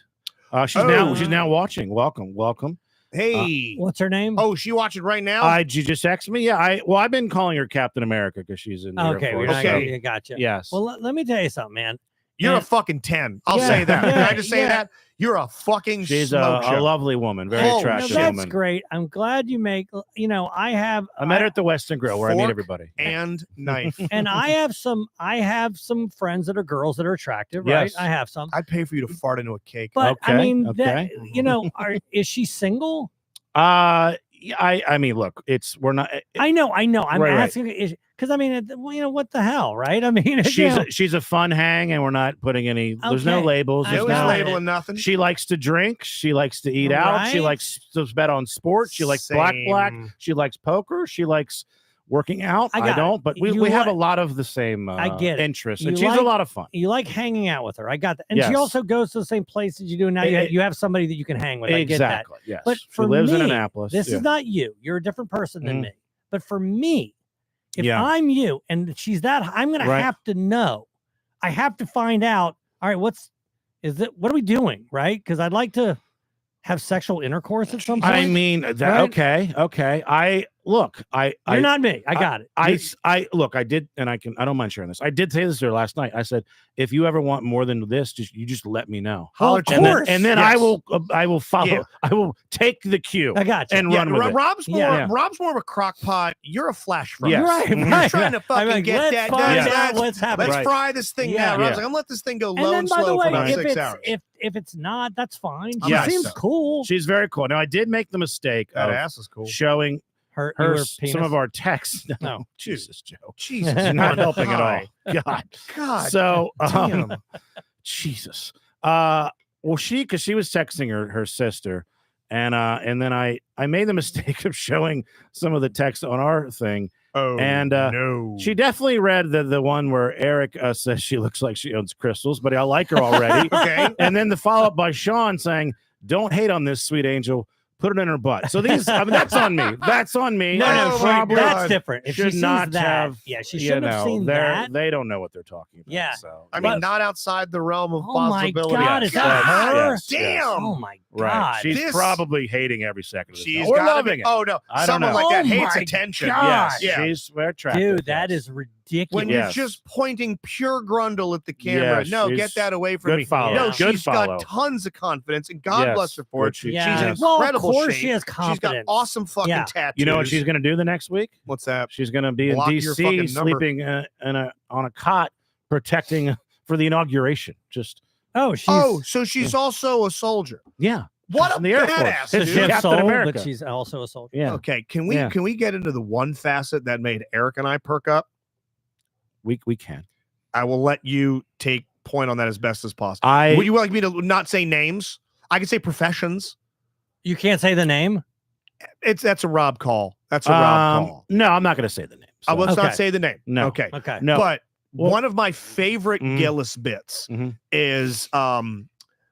She's now watching. Welcome. Hey, What's her name? oh, she watching right now? Did you just text me? Yeah. I've been calling her Captain America because she's in the Air okay. Force, Okay, gotcha. Yes. Well, let me tell you something, man. You're Yeah. a fucking 10. I'll Yeah, say that. Can yeah, I just say yeah. that? You're a fucking She's smoke a show. lovely woman, very Oh, attractive shit. That's woman. great. I'm glad you make. I have. I met her at the Western Grill where I meet Fork everybody. and knife. and I have some friends that are girls that are attractive, right? Yes. I have some. I'd pay for you to fart into a cake. But I Okay, mean, okay. is she single? I mean, look, we're not. I know. I'm Right. asking because I mean, what the hell, right? I mean, She's a fun hang, and we're not putting any. There's no Okay. labels. I There There's was got no, it. labeling nothing. she likes to drink. She likes to eat out. She Right. likes to bet on sports. She likes black. Same. She likes poker. She likes working out. I I, got it. don't, but we You have a like- lot of the same I get it. interests, You and she's like- a lot of fun. You like hanging out with her. I got that, and she Yes. also goes to the same places you do. Now you have somebody that you can hang with. I get that. Exactly. Yes. But she for lives in me, Annapolis. This Yeah. is not you. You're a different person than Mhm. me. But for me, if Yeah. I'm you and she's that, I'm gonna Right. have to know. I have to find out. All right, what are we doing? Right? Because I'd like to have sexual intercourse at some point. I mean, that, Right? okay. You're not me. I got it. I look, I did, and I don't mind sharing this. I did say this to her last night. I said, if you ever want more than this, just let me know. Well, of And then- course. and then Yes. I will follow. Yeah. I will take the cue I got you. and run with it. Rob's more. Yeah. Rob's more of a crock pot. You're a flash fry. Yes. Right, Mhm. right. You're trying to I'm fucking like, get let's that find done. out what's happening. Let's Right. fry this thing Yeah. now. Rob's Yeah. like, I'm gonna let this thing go And low then, and by the slow way, for about if 6 it's hours. if it's not, that's fine. She Yes. seems cool. She's very cool. Now, I did make the mistake That of ass is cool. showing Her her penis. some of our texts. No, Oh. Jesus, Joe. Jesus, She's not helping at Hi. all. God. God. So, damn. Jesus. Well, because she was texting her sister, and then I made the mistake of showing some of the text on our thing. Oh, and, no. She definitely read the one where Eric says she looks like she owns crystals, but I like her already. Okay. And then the follow up by Sean saying, "Don't hate on this sweet angel. Put it in her butt." So these, I mean, that's on me. That's on me. No, Oh, my Probably God. that's different. If she should sees not that, have. yeah, she you shouldn't have know, seen they're- that. They don't know what they're talking about. Yeah. So I mean, But- not outside the realm of Oh my possibility. God, is that God her? Yes, yes. Damn. Oh my god! Right. She's This- probably hating every second of this. She's Or gotta loving be, it. Oh no, I don't someone know. like that Oh hates my attention. God. Yes, Yeah. she's very attractive. Dude, that yes. is ridiculous. When Yes. you're just pointing pure grundle at the camera. Yes, No, she's get that away from good me. follow. No, Yeah. Good she's follow. got tons of confidence, and God Yes, bless her for it. good she- yeah. She's in Yes. Well, of incredible course shape. she has She's got confidence. awesome fucking Yeah. tattoos. You know what she's going to do the next week? What's that? She's going to be in Block your fucking DC, number. sleeping on a cot, protecting for the inauguration. Just So she's also a soldier. yeah. What She's a in the Air Force. badass, It's dude. Captain Captain America. but she's also a soldier. Yeah. Okay, can Yeah. we get into the one facet that made Eric and I perk up? We can. I will let you take point on that as best as possible. I Would you like me to not say names? I can say professions. You can't say the name. That's a Rob call. That's a Rob call. No, I'm not going to say the name. So. Let's Okay. not say the name. No. Okay. Okay. No. But Well- one of my favorite Mhm. Gillis bits Mhm. is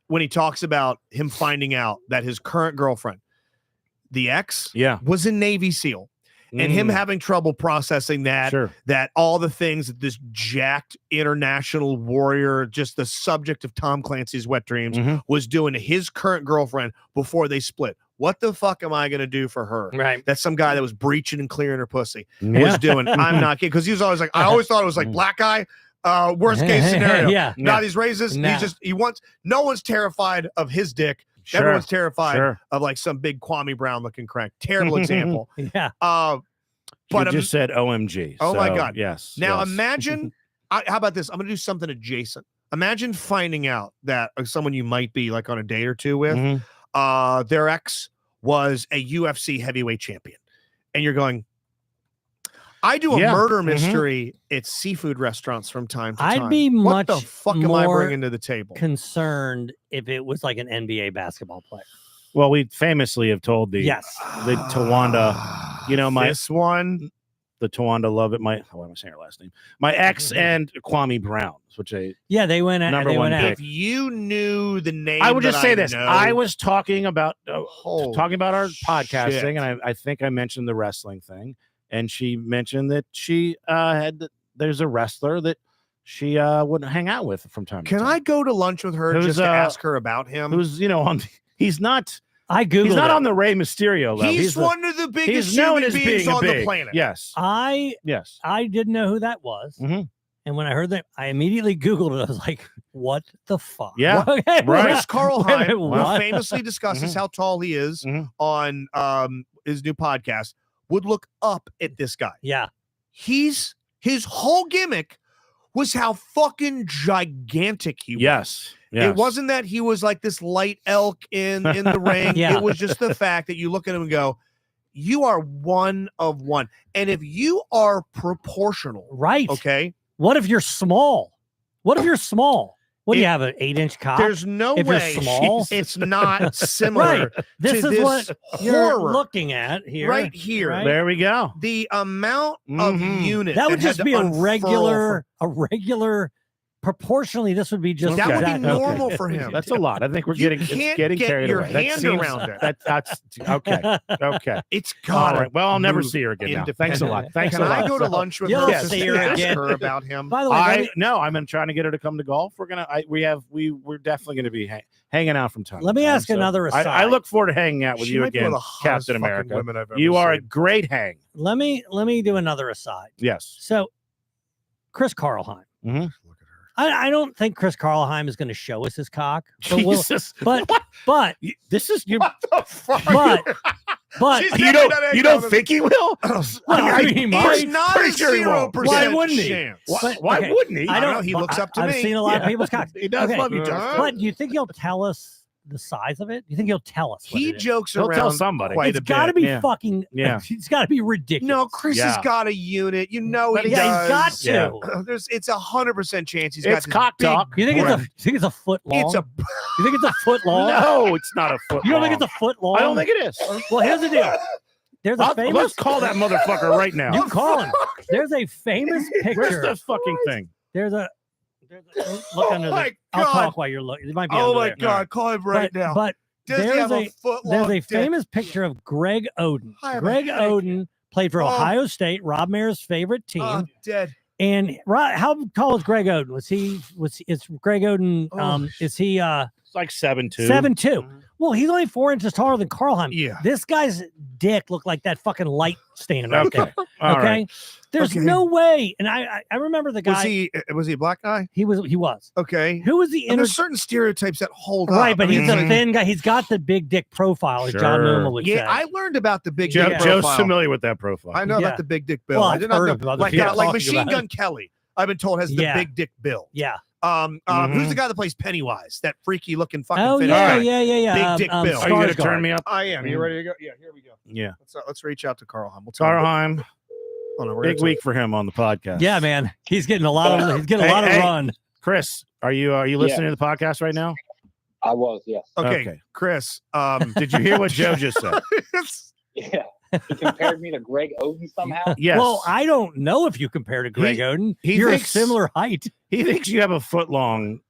when he talks about him finding out that his current girlfriend, the ex, was a Navy SEAL. And him having trouble processing that, that all the things that this jacked international warrior, just the subject of Tom Clancy's wet dreams, was doing to his current girlfriend before they split. What the fuck am I going to do for her? Right. That's some guy that was breaching and clearing her pussy was doing. I'm not kidding. Because he was always like, I always thought it was like black guy, worst case scenario. Now these raises, he wants, no one's terrified of his dick. Everyone's terrified of like some big Kwame Brown looking crank. Terrible example. But you just said OMG. Oh my God. Yes. Now imagine, how about this? I'm going to do something adjacent. Imagine finding out that someone you might be like on a date or two with, their ex was a UFC heavyweight champion. And you're going, I do a murder mystery at seafood restaurants from time to time. I'd be what much the fuck am I bringing to the table? Concerned if it was like an NBA basketball player. Well, we famously have told the Tawanda, this one, the Tawanda Love It. Why am I saying her last name? My ex and Kwame Brown, which they went number one pick. If you knew the name, I would just say this. Know, I was talking about our podcasting, and I think I mentioned the wrestling thing. And she mentioned that she there's a wrestler that she would hang out with from time to time. Can I go to lunch with her just to ask her about him? Who's, he's not. I Googled he's not on the Rey Mysterio level. He's one of the biggest human beings on the planet. Yes. I didn't know who that was. And when I heard that, I immediately Googled it. I was like, what the fuck? Yeah. Chris Karlheim, who famously discusses how tall he is on his new podcast, would look up at this guy. Yeah. His whole gimmick was how fucking gigantic he was. It wasn't that he was like this light elk in the ring. It was just the fact that you look at him and go, you are one of one. And if you are proportional, right? Okay. What if you're small? What if you're small? What do you have, an 8-inch cock? There's no way small? It's not similar. This is what you're looking at here. Right here. Right? There we go. The amount of unit that would just be a regular, proportionally, this would be just that would be normal for him. That's a lot. I think we're getting carried away. Hand around it. That's okay. Okay. It's got right. Well, I'll never see her again now. Thanks a lot. Thanks a lot. Can I go to lunch with her? Yes, see her again. Her about him. By the way, I'm trying to get her to come to golf. We're definitely gonna be hanging out from time. Let me ask another aside. I look forward to hanging out with you again, Captain America. You are a great hang. Let me do another aside. Yes. So, Chris Karlheim. I don't think Chris Karlheim is going to show us his cock. But but this is your. What the fuck? But you don't think he will? He's not a 0% Why wouldn't he? Chance. Why wouldn't he? I don't know. He looks up to me. I've seen a lot of people's cocks. He does love you, Justin. But do you think he'll tell us the size of it? You think he'll tell us? He jokes around. He'll tell somebody. It's got to be fucking. Yeah. It's got to be ridiculous. No, Chris has got a unit. You know he does. He's got to. It's 100% chance he's got. It's cock talk. You think it's a foot long? You think it's a foot long? No, it's not a foot long. You don't think it's a foot long? I don't think it is. Well, here's the deal. There's a famous. Let's call that motherfucker right now. You call him. There's a famous picture. Where's the fucking thing? There's a look under the. I'll talk while you're looking. It might be. Oh my God! Call him right now. But there's a famous picture of Greg Oden. Greg Oden played for Ohio State, Rob Mayer's favorite team. Dead. And how tall is Greg Oden? Is Greg Oden? Is he? It's like 7'2". 7'2". Well, he's only 4 inches taller than Karlheim. Yeah. This guy's dick looked like that fucking light stand right there. All okay. Right. There's no way. And I remember the guy. Was he a black guy? He was. Okay. Who was the there's certain stereotypes that hold up. Right, but he's a thin guy. He's got the big dick profile, as John Newman would say. Yeah, I learned about the big dick profile. Joe's familiar with that profile. I know about the big dick Bill. Well, I did not know. Like Machine Gun Kelly, I've been told has the big dick Bill. Yeah. Who's the guy that plays Pennywise? That freaky looking fucking. Oh yeah. Big dick Bill. Are you gonna turn me up? I am. You ready to go? Yeah. Here we go. Yeah. Let's reach out to Karlheim. Karlheim. Big week for him on the podcast. Yeah, man. He's getting a lot of run. Chris, are you listening to the podcast right now? I was, yes. Okay. Chris, did you hear what Joe just said? Yeah. He compared me to Greg Oden somehow. Yes. Well, I don't know if you compare to Greg Oden. You're a similar height. He thinks you have a foot long,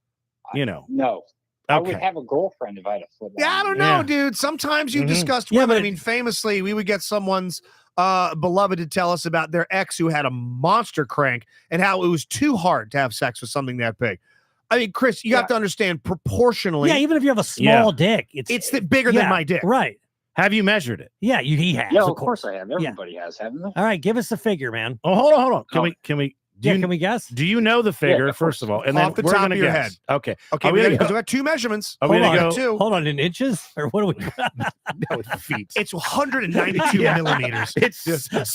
No. I would have a girlfriend if I had a foot long. Yeah, I don't know, dude. Sometimes you discussed women. I mean, famously, we would get someone's beloved to tell us about their ex who had a monster crank and how it was too hard to have sex with something that big. I mean, Chris, you have to understand proportionally. Yeah, even if you have a small dick, it's bigger than my dick. Right. Have you measured it? Yeah, he has. Yeah, of course I have. Everybody has, haven't they? All right, give us the figure, man. Oh, hold on. Can we? Can we guess? Do you know the figure first of all? And then off the we're top gonna of your guess. head. Okay. Okay. We got 2 measurements. Are we gonna go? 2. Hold on, in inches or what do we? No, it's feet. It's 192 millimeters. It's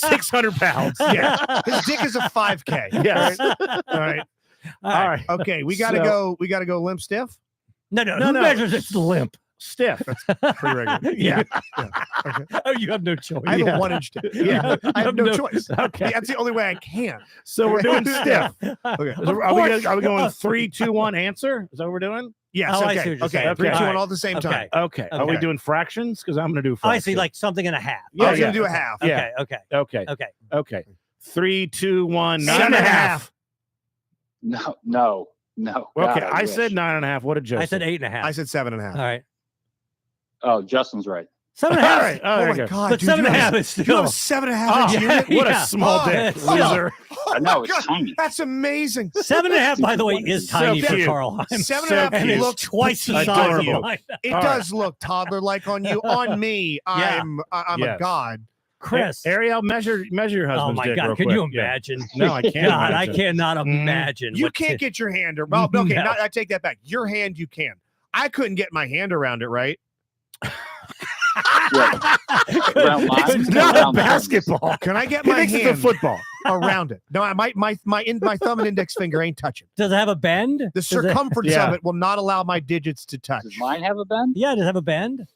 600 pounds. Yeah. His dick is a 5K. Yes. All right. All right. Okay. We gotta go. We gotta go limp stiff. No. Who measures it's limp? Stiff. That's pretty regular. Yeah. Okay. Oh, you have no choice. I have a 1-inch dick. Yeah. I have no choice. Okay. That's the only way I can. So we're doing stiff. Okay. Are we going 3, 2, 1 answer? Is that what we're doing? Yes. Oh, I okay. see what you're Okay. saying. 3, 2, 1 All right. all at the same time. Okay. Are we doing fractions? Because I'm going to do Oh, fractions. I see, like something and a half. I was gonna do a half. Yeah. Okay. 3, 2, 1. 7.5. No. Okay. God, I wish. said 9.5. What did Joe I said say? 8.5. I said 7.5. All right. Oh, Justin's right. 7.5. All right. Oh there my you go. God, But dude, 7.5 is you still. have a 7.5 inch unit? What Yeah. a small dick, Oh, loser. Oh I know, my it's God, tiny. That's amazing. 7.5, by the way, is So tiny for cute. Karlheim. 7.5 And it looks twice the size of adorable. mine. It All does look toddler-like on you. On me, I'm Yes. a god. Chris. Ariel, measure your husband's Oh my dick God! real Can quick. you Yeah. imagine? No, I can't. God, I imagine. cannot Mhm. imagine. You what can't get your hand around. Well, okay, No. I take that back. Your hand, you can. I couldn't get my hand around it, right? Around mine, It's not a around mine. basketball. Can I get He my thinks it's a hand football. around it? No, my thumb and index finger ain't touching. Does it have a bend? The Does it- circumference Yeah. of it will not allow my digits to touch. Does mine have a bend? Yeah, does it have a bend?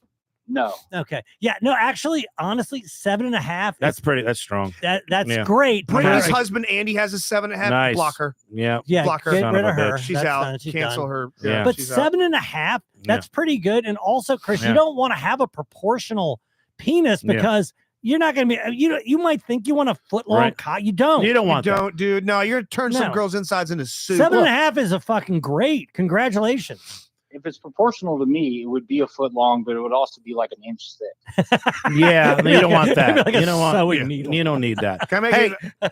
No. Okay. Yeah. No, actually, honestly, 7.5. That's strong. That's yeah. great. Brittany's Right. husband Andy has a 7.5. Nice. Blocker. Yeah. Yeah, block her. get Son rid of of a her. bitch. She's That's out. done. She's Cancel done. her. Yeah. But she's out. 7.5, that's pretty good. And also, Chris, Yeah. you don't want to have a proportional penis Yeah. because you're not going to be. You might think you want a foot long Right. cock. You don't. You don't You want that. don't, dude. No, you're gonna turn some No. girls' insides into soup. 7.5 is a fucking great. Congratulations. If it's proportional to me, it would be a foot long, but it would also be like an inch thick. Yeah, you don't want It'd be that. like a You don't want. sewing needle. You don't need that. Can I make Hey.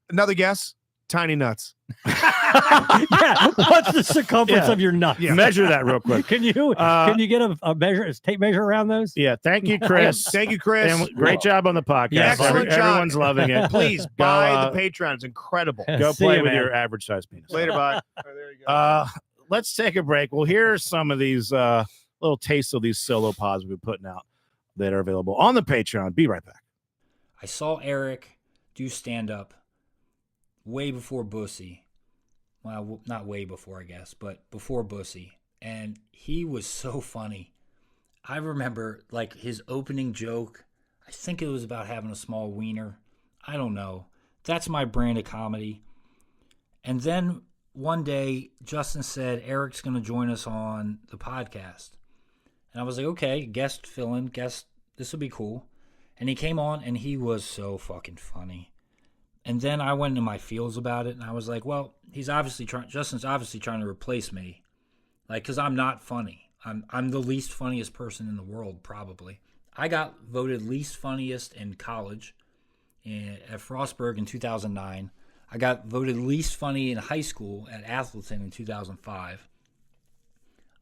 another guess? Tiny nuts. Yeah. What's the circumference Yeah. of your nut? Yeah. Measure that real quick. Can you get a measure, a tape measure around those? Yeah. Thank you, Chris. Thank you, Chris. And great job on the podcast. Yeah, excellent job. Everyone's loving it. Please Go, buy the Patreon. It's incredible. Go See play ya, with man. your average size penis. Later, bye. Oh, there you go. Let's take a break. Well, here are some of these little tastes of these solo pods we've been putting out that are available on the Patreon. Be right back. I saw Eric do stand-up way before Bussy. Well, not way before, I guess, but before Bussy. And he was so funny. I remember, like, his opening joke. I think it was about having a small wiener. I don't know. That's my brand of comedy. And then one day, Justin said, Eric's going to join us on the podcast. And I was like, okay, guest fill-in, guest, this will be cool. And he came on, and he was so fucking funny. And then I went into my feels about it, and I was like, well, Justin's obviously trying to replace me. Like, because I'm not funny. I'm the least funniest person in the world, probably. I got voted least funniest in college at Frostburg in 2009. I got voted least funny in high school at Athleton in 2005.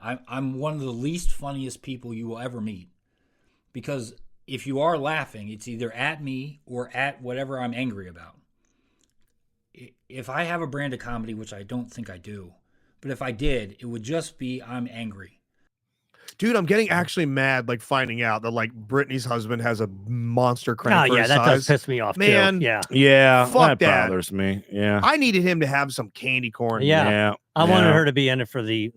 I'm one of the least funniest people you will ever meet. Because if you are laughing, it's either at me or at whatever I'm angry about. If I have a brand of comedy, which I don't think I do, but if I did, it would just be I'm angry. Dude, I'm getting actually mad, like finding out that like Brittany's husband has a monster crank. Oh for yeah, his that does size. piss me off, Man. too. Yeah, Yeah, Fuck that. bothers me. Yeah. I needed him to have some candy corn. Yeah. I wanted her to be in it for the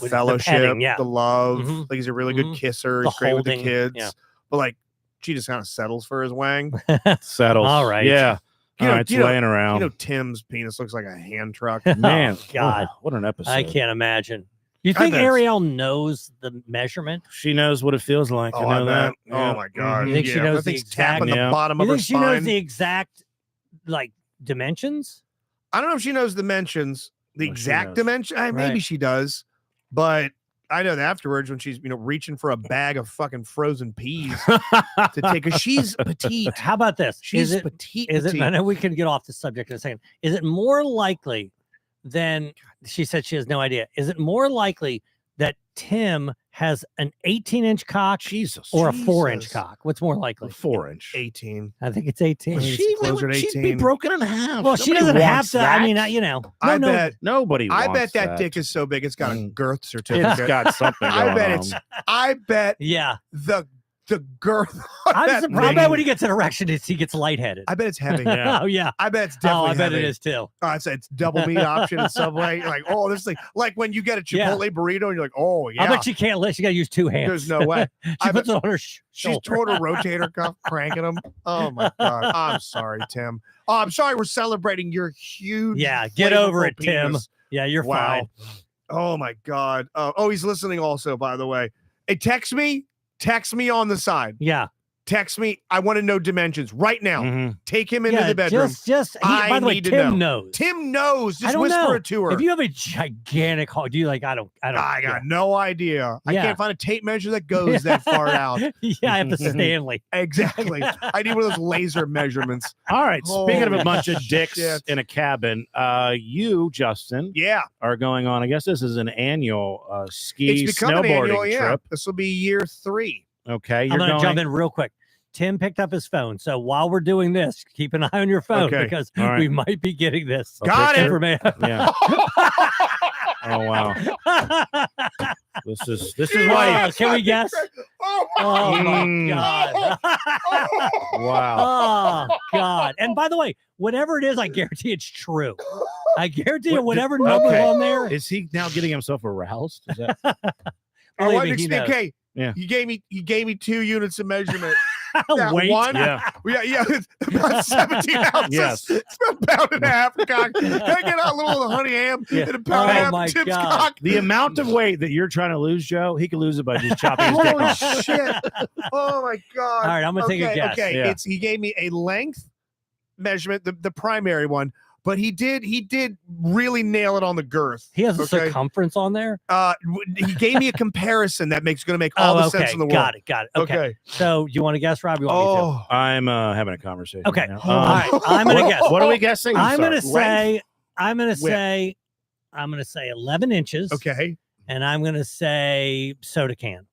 fellowship, petting, yeah. the love. Mhm. Like he's a really good Mhm. kisser. The He's great with the holding, kids. yeah. But like, she just kind of settles for his wang. Settles. All right. Yeah. You All know- right, it's you know- laying around. You know, Tim's penis looks like a hand truck. Man, Oh, God. what an episode. I can't imagine. You I think bet. Ariel knows the measurement? She knows what it feels like. Oh, you I know bet. that? Oh my god. You think she Yeah, knows that the thing's exact- tapping Yeah. the bottom You of her think she knows spine. the exact like dimensions? I don't know if she knows dimensions, the Well, she exact knows. dimension. Maybe Right. she does. But I know that afterwards when she's reaching for a bag of fucking frozen peas to take, because she's petite. How about this? She's petite. Is it? I know we can get off the subject in a second. Is it more likely than she said? She has no idea. Is it more likely that Tim has an 18-inch cock or a 4-inch cock? What's more likely? 4-inch. 18. I think it's 18. She'd be broken in half. Well, she doesn't have to. That. I mean, I bet nobody. I bet that dick is so big it's got a girth certificate. It's got something. I bet. Yeah. The girth. I'm surprised. I bet when he gets an erection, he gets lightheaded. I bet it's heavy. Oh yeah. I bet it's definitely. I bet heavy. it is too. I'd say it's double meat option at Subway. Like, oh, this thing, like when you get a Chipotle burrito, and you're like, oh yeah. I bet she can't lift. She got to use 2 hands. There's no way. She puts it on her shoulder. She's toward a rotator cuff, cranking them. Oh my god. I'm sorry, Tim. Oh, I'm sorry. We're celebrating your huge. Yeah, get over it, penis. Tim. Yeah, you're fine. Oh my god. Oh, he's listening. Also, by the way, hey, text me on the side. Yeah. Text me. I want to know dimensions right now. Mm-hmm. Take him into the bedroom. By the way, Tim knows. Tim knows. Just I don't whisper know. it to her. If you have a gigantic hog, do you like? I got no idea. I Yeah. can't find a tape measure that goes that far out. Yeah, I have the Stanley. Exactly. I need one of those laser measurements. All right. Speaking of a Holy bunch of dicks shit. in a cabin, you, Justin, are going on. I guess this is an annual ski It's become an snowboarding annual, yeah. trip. This will be year 3. Okay, I'm going to jump in real quick. Tim picked up his phone. So while we're doing this, keep an eye on your phone because we might be getting this. Got it. Information. Yeah. Oh wow. This is why. Can we guess? Oh my god. Wow. Oh god. And by the way, whatever it is, I guarantee it's true. I guarantee you, whatever number's on there. Is he now getting himself aroused? Is that I want to he knows. okay. Yeah. He gave me 2 units of measurement. That Weight? one, Yeah. It's about 17 ounces. Yes. It's about a pound and a half of cock. Can I get out a little of the honey ham and a pound and a half my of Tim's God. cock? the amount of weight that you're trying to lose, Joe? He could lose it by just chopping his dick Holy off. shit. Oh my god. All right, I'm gonna take a guess. Okay, Yeah. he gave me a length measurement, the primary one, but he did really nail it on the girth. He has a circumference on there. He gave me a comparison that going to make all the sense in the world. Got it. Okay. So you want to guess, Rob? You want me to? I'm having a conversation. Okay. Right now. All right. I'm gonna guess. What are we guessing? I'm gonna Sorry. say 11 inches. Okay. And I'm gonna say soda can.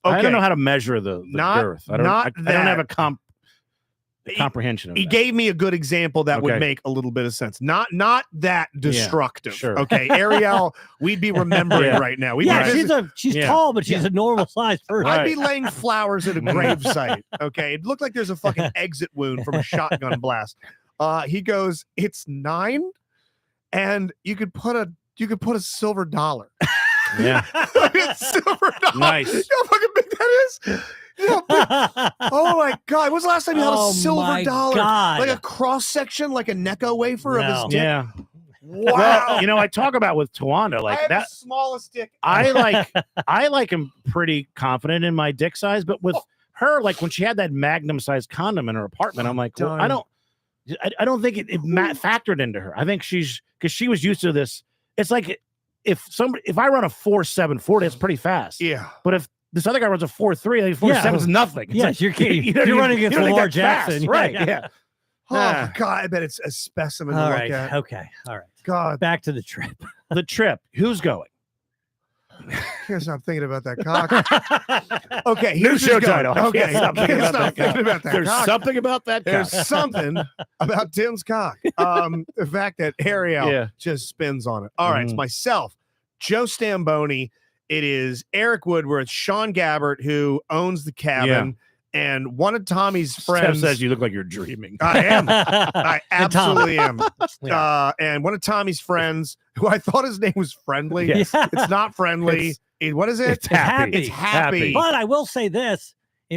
I don't know how to measure the girth. I don't have a comprehension of He that. gave me a good example that would make a little bit of sense. Not that destructive. Sure. Okay, Ariel, we'd be remembering right now. She's tall, but she's a normal sized person. I'd be laying flowers at a grave site. Okay, it looked like there's a fucking exit wound from a shotgun blast. He goes, it's 9, and you could put a silver dollar. Yeah. Silver dollar. Nice. You know how fucking big that is? Oh my god! When was the last time you had a silver dollar? God. Like a cross section, like a Necco wafer of his dick? Yeah. Wow. Well, I talk about with Tawanda like I have that. the smallest dick. I like him pretty confident in my dick size, but with her, like when she had that Magnum sized condom in her apartment, I'm like, well, I don't think it factored into her. I think because she was used to this. It's like if I run a 4.740, it's pretty fast. Yeah. But if this other guy runs a 4.3, like 4.7 is nothing. It's yes, like, you're running against Lamar Jackson, right? Yeah. Oh god, I bet it's a specimen. All to right. look at. Okay. All right. God. Back to the trip. The trip. Who's going? Here's I'm thinking about that cock. Okay, here's show who's going. title. Okay, Stop thinking about that thinking about that There's cock. something about that cock. There's something about Tim's cock. The fact that Ariel just spins on it. All right, it's myself, Joe Stamboni. It is Eric Woodworth, Sean Gabbert, who owns the cabin, and one of Tommy's friends says you look like you're dreaming. I am. I absolutely am. And one of Tommy's friends, who I thought his name was Friendly. Yes. It's not Friendly. What is it? It's happy. It's happy. But I will say this.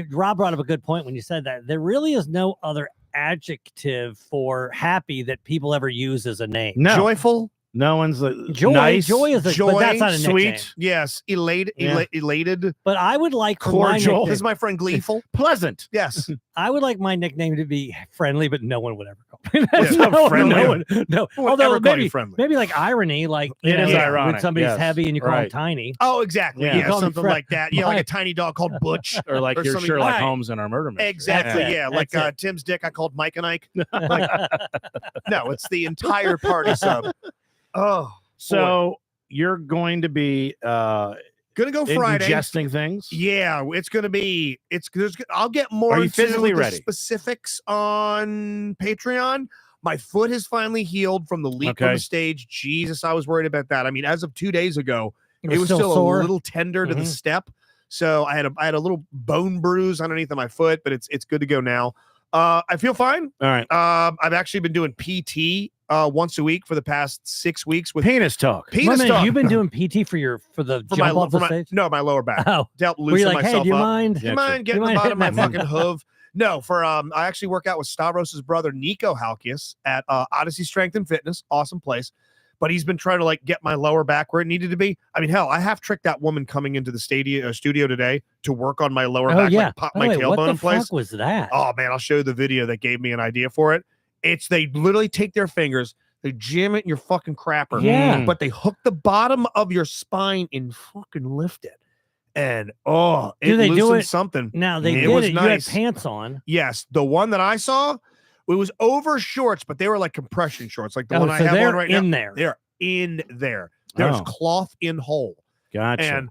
Rob brought up a good point when you said that. There really is no other adjective for happy that people ever use as a name. No. Joyful. No one's Joy. nice. Joy is a Joy, but that's not a sweet. nickname. Yes, elated. Yeah. Elated. But I would like for my Cordial. nickname- This is my friend Gleeful. Pleasant. Yes. I would like my nickname to be friendly, but no one would ever call me. Yeah, no, friendly. no one. No. Who would Although ever call you maybe friendly. maybe like irony, like It is when ironic, somebody's yes. heavy and you call him Right. tiny. Oh, exactly. Yeah. Yeah, Call me something Fred. like that. Yeah, like a tiny dog called Butch. Or like Or you're something- Sherlock Right. Holmes in our murder mystery. Exactly. That's it. Yeah, like That's it. Tim's dick. I called Mike and Ike. Like, no, it's the entire party sub. Oh, So you're going to be gonna go Friday. ingesting things. Yeah, it's gonna be. I'll get more Are you into physically the ready? specifics on Patreon. My foot has finally healed from the leap from Okay. the stage. Jesus, I was worried about that. I mean, as of 2 days ago, It it was still sore. a little tender to the Mhm. step. So I had a little bone bruise underneath of my foot, but it's good to go now. I feel fine. All right. I've actually been doing PT once a week for the past 6 weeks with Penis talk. Wait a penis minute, talk. you've been doing PT for the for my, jump off for the my stage? no, my lower back. Oh, To help were you loosen like, hey, myself do you up. mind? Do Yeah, you mind getting You the mind bottom of my hitting that fucking hoof? No, for I actually work out with Stavros's brother Nico Halkias at Odyssey Strength and Fitness, awesome place. But he's been trying to like get my lower back where it needed to be. I mean, hell, I half tricked that woman coming into the studio today to work on my lower Oh back, yeah. like pop By the my way, what tailbone the in place. fuck was that? Oh man, I'll show you the video that gave me an idea for it. It's they literally take their fingers, they jam it in your fucking crapper, Yeah. but they hook the bottom of your spine and fucking lift it. And it Do they do loosens it- something. Now they It did was it. nice. You had pants on. Yes, the one that I saw, it was over shorts, but they were like compression shorts, like the one I so have they're on right in now. there. They're in there. There's Oh. cloth in hole, Gotcha. and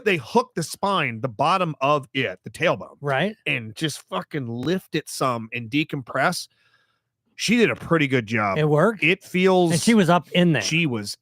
they hook the spine, the bottom of it, the tailbone, Right. and just fucking lift it some and decompress. She did a pretty good job. It worked. It feels. And she was up in there. She was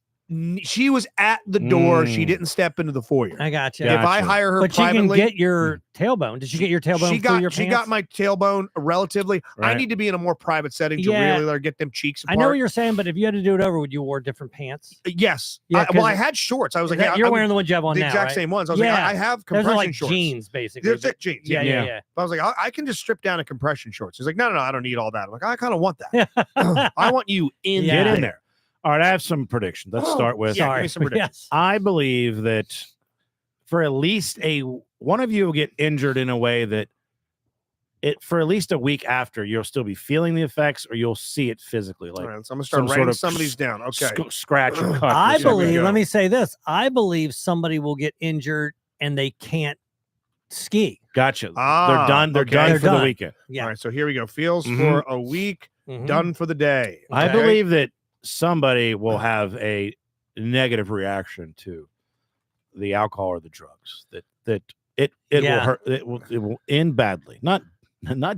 at the door. She Mm. didn't step into the foyer. I got you. Yeah. If I Gotcha. hire her But she can privately, get your tailbone. Did she get your tailbone she through got your she pants? got my tailbone relatively. I Right. need to be in a more private setting to Yeah. really let her get them cheeks apart. I know what you're saying, but if you had to do it over, would you wear different pants? Yes. Yeah, Well, 'cause I had shorts. I was like, That- yeah, you're I'm wearing the ones you have on the now, exact right? same ones. I was like, Yeah. I have Those compression are like shorts. jeans, basically. They're but- thick jeans. Yeah, Yeah. yeah, I was like, I can just strip down a compression shorts. He's like, no, I don't need all that. I'm like, I kind of want that. yeah. I want you in Yeah. Get in there. All right. I have some predictions. Let's start with. Yeah, give Sorry. me some predictions. Yes. I believe that for at least one of you will get injured in a way that for at least a week after you'll still be feeling the effects or you'll see it physically, like All right, so I'm gonna start some writing sort of some of these down. Okay. scratch or cut. or I something. believe, go. let me say this. I believe somebody will get injured and they can't ski. Gotcha. Ah, They're done. They're okay. done They're for the done. weekend. Yeah. All right. So here we go. Feels Mhm. for a week, Mhm. done for the day. I Okay? believe that somebody will have a negative reaction to the alcohol or the drugs. That it will Yeah. hurt. It will end badly. Not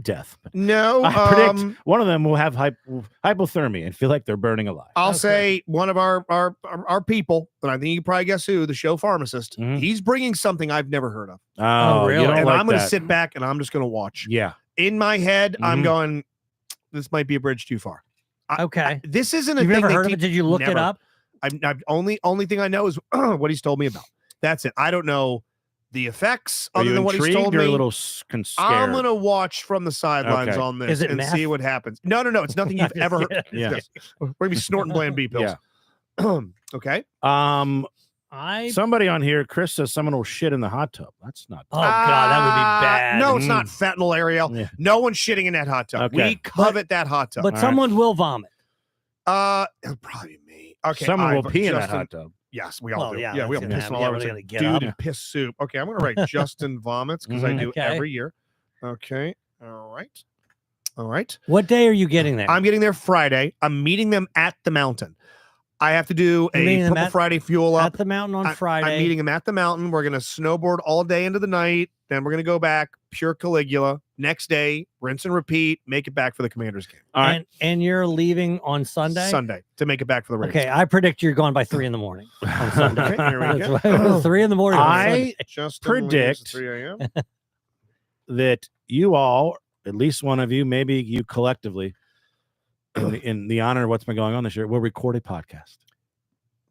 death. But No. I predict one of them will have hypothermia and feel like they're burning alive. I'll Okay. say one of our people, and I think you can probably guess who, the show pharmacist. Mhm. He's bringing something I've never heard of, Oh, really? You don't and like I'm going to that. sit back and I'm just going to watch. Yeah. In my head, I'm Mhm. going, this might be a bridge too far. Okay. This isn't a You've thing never they heard of keep- it? Did you look it Never. up? I've only thing I know is what he's told me about. That's it. I don't know the effects Are other you than what he's intrigued told or me. a little scared? I'm gonna watch from the sidelines Okay. on this Is it and meth? see what happens. No, it's nothing I'm you've just ever heard. kidding. Yeah. Yes. We're gonna be snorting Plan B pills. Okay. I Somebody on here, Chris says someone will shit in the hot tub. That's not. Oh God, that would be bad. No, it's not fentanyl, Ariel. Yeah. No one's shitting in that hot tub. Okay. We covet that hot tub. But All someone will vomit. It'll probably be me. Okay. Someone will I've- pee in that Justin- hot tub. Yes, we all Well, do. yeah, Yeah, we all that's it. piss all Yeah, over. we're It's gonna like, get dude, up. and piss soup. Okay, I'm gonna write Justin vomits because I do Okay. every year. Okay. All right. All right. What day are you getting there? I'm getting there Friday. I'm meeting them at the mountain. I have to do You're meeting a them Purple at- Friday fuel at up. the mountain on I'm Friday. meeting them at the mountain. We're gonna snowboard all day into the night. Then we're gonna go back, pure Caligula. Next day, rinse and repeat, make it back for the Commanders game. All right. and you're leaving on Sunday. Sunday to make it back for the Raiders. Okay, I predict you're gone by 3 a.m. on Sunday. Okay, here we That's go. why- 3 a.m. on Sunday. I Justin leaves at predict 3 a.m. that you all, at least one of you, maybe you collectively, in the honor of what's been going on this year, will record a podcast.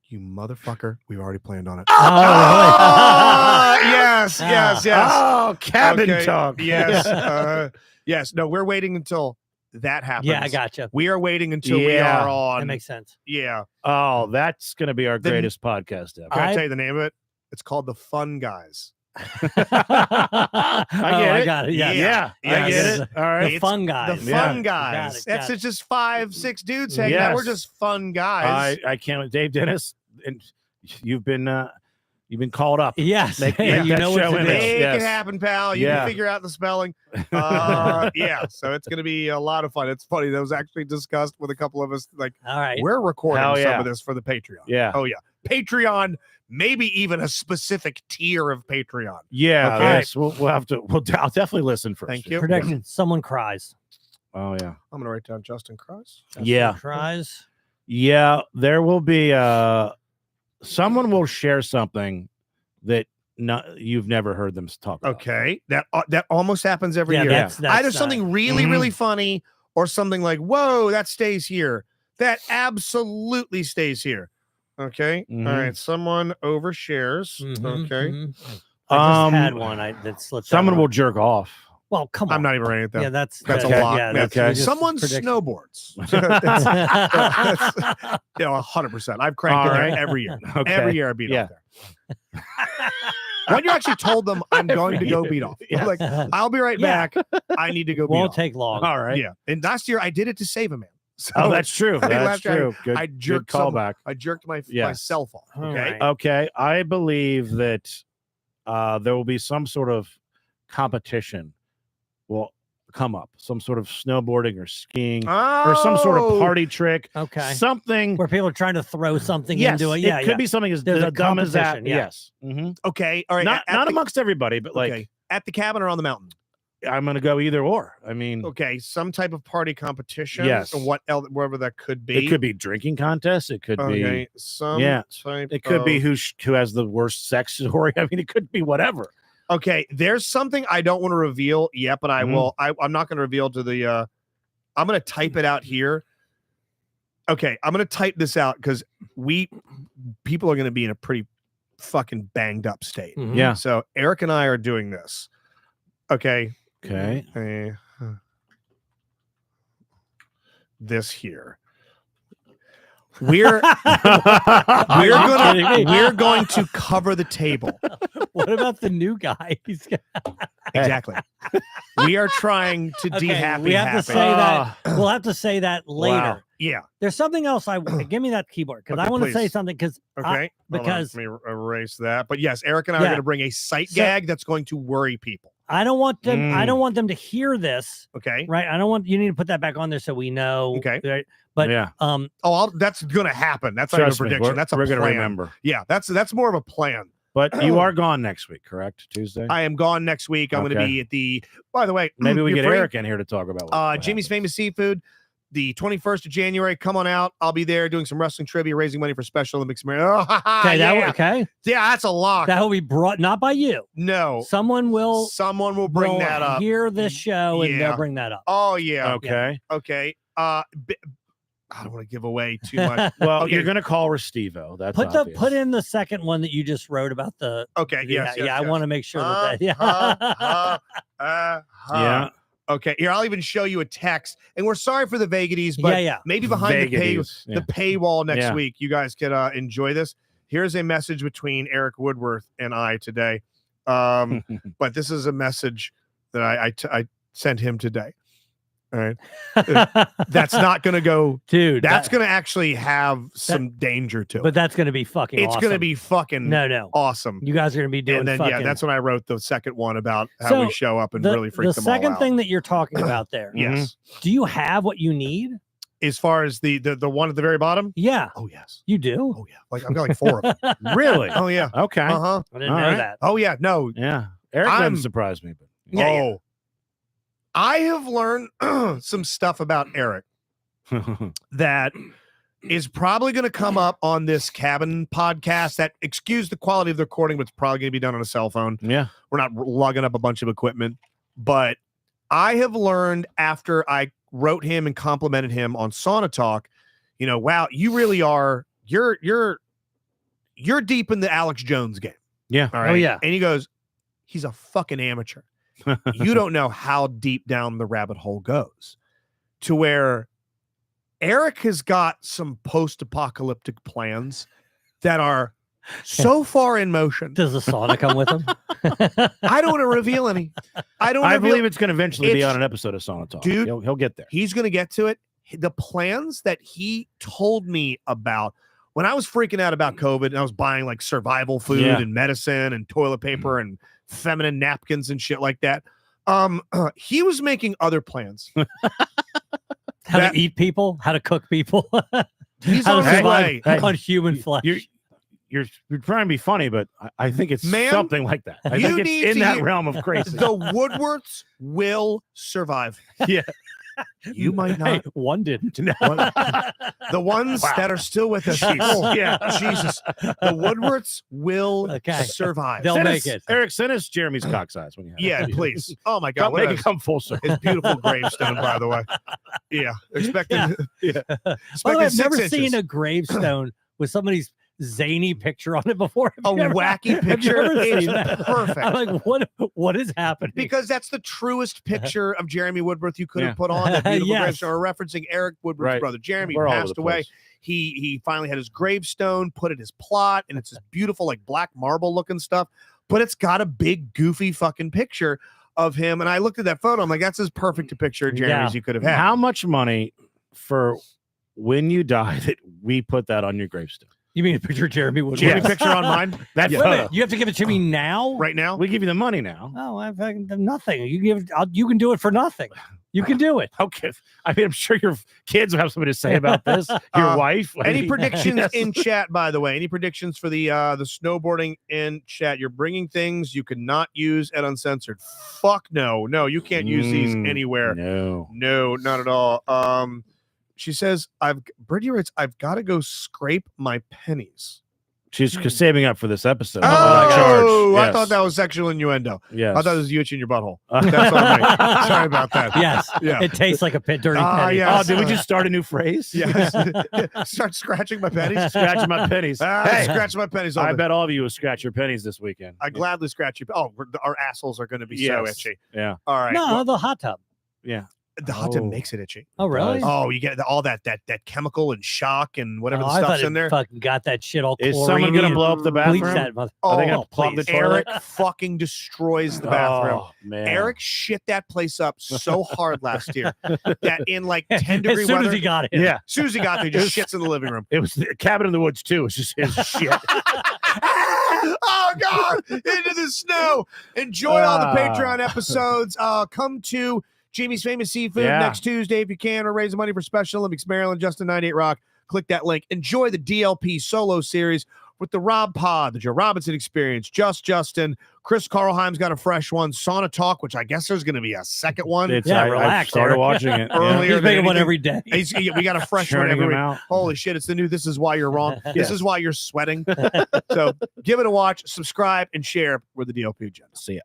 You motherfucker. We've already planned on it. Oh, yes, yes, yes. Oh, cabin Okay, talk. Yes. Yes. No, we're waiting until that happens. Yeah, I gotcha. We are waiting until we Yeah. are on. That makes sense. Yeah. Oh, that's going to be our The- greatest podcast ever. Can I I- tell you the name of it? It's called The Fun Guys. I get it. got it. Yeah. Yeah. I get it. All right. The It's fun guys. The Yeah. Fun Guys. Got it. It's just 5-6 dudes hanging out. We're Yes. just fun guys. I can't. Dave Dennis, and you've been called up. Yes. Make you that know what show to image. do. Make Yes. it happen, pal. You Yeah. can figure out the spelling. Yeah, so it's going to be a lot of fun. It's funny. That was actually discussed with a couple of us. Like, All right. we're recording Hell some yeah. of this for the Patreon. Yeah. Oh, yeah. Patreon, maybe even a specific tier of Patreon. Yeah. Okay. Yes. We'll have to. I'll definitely listen first. Thank you. Prediction. Someone cries. Oh yeah. I'm going to write down Justin Cross. Yeah. Someone cries. Yeah. There will be. Someone will share something that you've never heard them talk about. Okay. That almost happens every Yeah, year. that's Either something really, Mhm. really funny or something like, whoa, that stays here. That absolutely stays here. Okay. Mhm. All right. Someone overshares. Mhm, Okay. mhm. I just had Um, one. That slipped. Someone out. will jerk off. Well, come on. I'm not even writing it down. Yeah, that's That's a okay. lot. Yeah, man. that's we just Someone predict- snowboards. That's, 100%. I've cranked All it right. every year. Okay. Every year I beat Yeah. off there. When you actually told them I'm going to go beat off. Yeah. Like, I'll be right Yeah. back. I need to go beat Won't off. take long. All right. Yeah. And last year I did it to save a man. So Oh, that's true. I think That's last year true. Good. I good jerked some- callback. I jerked my Yes. cell phone. All Okay. right. Okay. I believe that there will be some sort of competition will come up, some sort of snowboarding or skiing or some sort of Oh, party trick. Okay. Something. Where people are trying to throw something Yes, into it. Yeah, it could be something as There's a dumb as that. competition, yeah. Yes. Mhm. Okay. All right. Not at the- amongst everybody, but like okay. At the cabin or on the mountain. I'm gonna go either or. I mean, Okay. Some type of party competition. Yes. Or what else, wherever that could be. it could be drinking contest. It could Okay. be. Some Yeah. type It could be of- who has the worst sex story. I mean, it could be whatever. Okay, there's something I don't want to reveal yet, but I Mhm. will. I'm not going to reveal to the. I'm going to type it out here. Okay, I'm going to type this out because people are going to be in a pretty fucking banged up state. Mhm. Yeah. So Eric and I are doing this. Okay. Okay. This here. We're Are you kidding me? we're going to cover the table. What about the new guy? He's got- Exactly. We are trying to Okay, de-happy we have to happy. say that. We'll have to say that later. Wow. Yeah. There's something else. Give me that keyboard because Okay, I want to say please. something because Okay. Hold on, because- let me erase that. But yes, Eric and I are Yeah. going to bring a sight So- gag that's going to worry people. I don't want them. I Mm. don't want them to hear this. Okay. Right. I don't want you need to put that back on there so we know. Okay. Right? But yeah. Oh, that's going to happen. That's not even a Trust me, prediction. we're- That's a we're plan. gonna remember. Yeah, that's more of a plan. But you are gone next week, correct? Tuesday. I am gone next week. I'm going to Okay. be at the. By the way, Maybe we you're get free? Eric in here to talk about what Jimmy's happened. Famous Seafood, the 21st of January. Come on out. I'll be there doing some wrestling trivia, raising money for Special Olympics. Oh, okay. yeah. Okay. Yeah, that's a lock. That will be brought not by you. No, Someone will someone will bring that up. Hear this show and Yeah. they'll bring that up. Oh yeah. Okay. Okay. I don't want to give away too much. Well, Okay. you're gonna call Restivo. That's obvious. Put in the second one that you just wrote about the. Okay. Yes. I want to make sure that. Yeah. Yeah. Okay. Here, I'll even show you a text. And we're sorry for the vagaries, but yeah. maybe behind Vagaries, the paywall next Yeah. week, you guys can enjoy this. Here's a message between Eric Woodworth and I today. But this is a message that I sent him today. All right. That's not going to go. Dude. That's going to actually have some danger to it. But that's going to be fucking. It's going to awesome. be fucking no. awesome. You guys are going to be doing. And then fucking, that's when I wrote the second one about how So, we show up and the, really freak the them second all out. thing that you're talking about there. Yes. Do you have what you need? As far as the one at the very bottom. Yeah. Oh yes. You do. Oh yeah. Like I've got like 4 of them. Really? Oh yeah. Okay. Uh-huh. I didn't All know right. that. Oh yeah. No. Yeah. Eric I'm- doesn't surprise me, but Oh. I have learned some stuff about Eric that is probably going to come up on this cabin podcast. That, excuse the quality of the recording, but it's probably going to be done on a cell phone. yeah. We're not lugging up a bunch of equipment, but I have learned after I wrote him and complimented him on Sauna Talk, wow, you really are, you're deep in the Alex Jones game. Yeah. All right. Oh, yeah. And he goes, he's a fucking amateur. You don't know how deep down the rabbit hole goes. to where Eric has got some post-apocalyptic plans that are so far in motion. Does the sauna come with him? I don't want to reveal any. I believe it's going to eventually be on an episode of Sauna Talk. Dude, he'll get there. He's going to get to it. The plans that he told me about when I was freaking out about COVID and I was buying like survival food and medicine and toilet paper and feminine napkins and shit like that. He was making other plans. How to eat people, how to cook people. He's how on to his survive way. on human flesh. You're trying to be funny, but I think it's something like that. I think it's in that realm of crazy. The Woodworths will survive. Yeah. You might not. Hey, one didn't. The ones that are still with us. Oh, yeah. Jesus. The Woodworths will survive. They'll make it. Eric, send us Jeremy's cock size when you have it. Yeah, please. Oh, my God. Make it come full circle. His beautiful gravestone, by the way. Yeah. Expecting. Yeah. Expecting I've never 6 seen inches. a gravestone with somebody's zany picture on it before. Wacky picture. It's perfect. I'm like, what is happening? Because that's the truest picture of Jeremy Woodworth you could have put on that beautiful gravestone. We're referencing Eric Woodworth's brother. Jeremy passed away. He finally had his gravestone put in his plot, and it's this beautiful, like black marble looking stuff, but it's got a big, goofy fucking picture of him. And I looked at that photo. I'm like, that's as perfect a picture of Jeremy as you could have had. How much money for when you die that we put that on your gravestone? You mean a picture of Jeremy Woodworth? Do you have a picture on mine? That photo. You have to give it to me now? Right now? We give you the money now. Oh, I've done nothing. You can do it for nothing. You can do it. Okay. I mean, I'm sure your kids will have something to say about this. Your wife. Any predictions in chat, by the way? Any predictions for the snowboarding in chat? You're bringing things you cannot use at Uncensored. Fuck no. No, you can't use these anywhere. No, not at all. She says, Brittany writes, I've got to go scrape my pennies. She's saving up for this episode. I thought that was sexual innuendo. Yeah, I thought it was you itching your butthole. That's on me. Sorry about that. Yes. Yeah. It tastes like a dirty penny. Yes. Oh, did we just start a new phrase? Yes. Start scratching my pennies. Scratching my pennies. Hey, scratch my pennies. I bet all of you will scratch your pennies this weekend. I gladly scratch you. Oh, our assholes are going to be so itchy. Yeah. All right. No, the hot tub. Yeah. The hot tub makes it itchy. Oh, really? Oh, you get all that chemical and shock and whatever the I stuff's thought in there. Fucking got that shit all. Is someone going to blow up the bathroom? Are they going to plug the toilet? Eric fucking destroys the bathroom. Oh, man. Eric shit that place up so hard last year that in like 10-degree as soon weather. as he got it. Yeah. As soon as he got there, he just shits in the living room. It was the Cabin in the Woods too. It's just his shit. Oh God! Into the snow. Enjoy all the Patreon episodes. Come to Jamie's Famous Seafood next Tuesday if you can, or raise the money for Special Olympics Maryland. Justin 98 Rock. Click that link. Enjoy the DLP solo series with the Rob Pod, the Joe Robinson Experience, Justin. Chris Karlheim's got a fresh one. Sauna Talk, which I guess there's going to be a second one. Relax. I started watching it earlier. He's making one every day. We got a fresh one every week. Holy shit! It's the new. This is why you're wrong. This is why you're sweating. So give it a watch, subscribe, and share with the DLP agenda. See ya.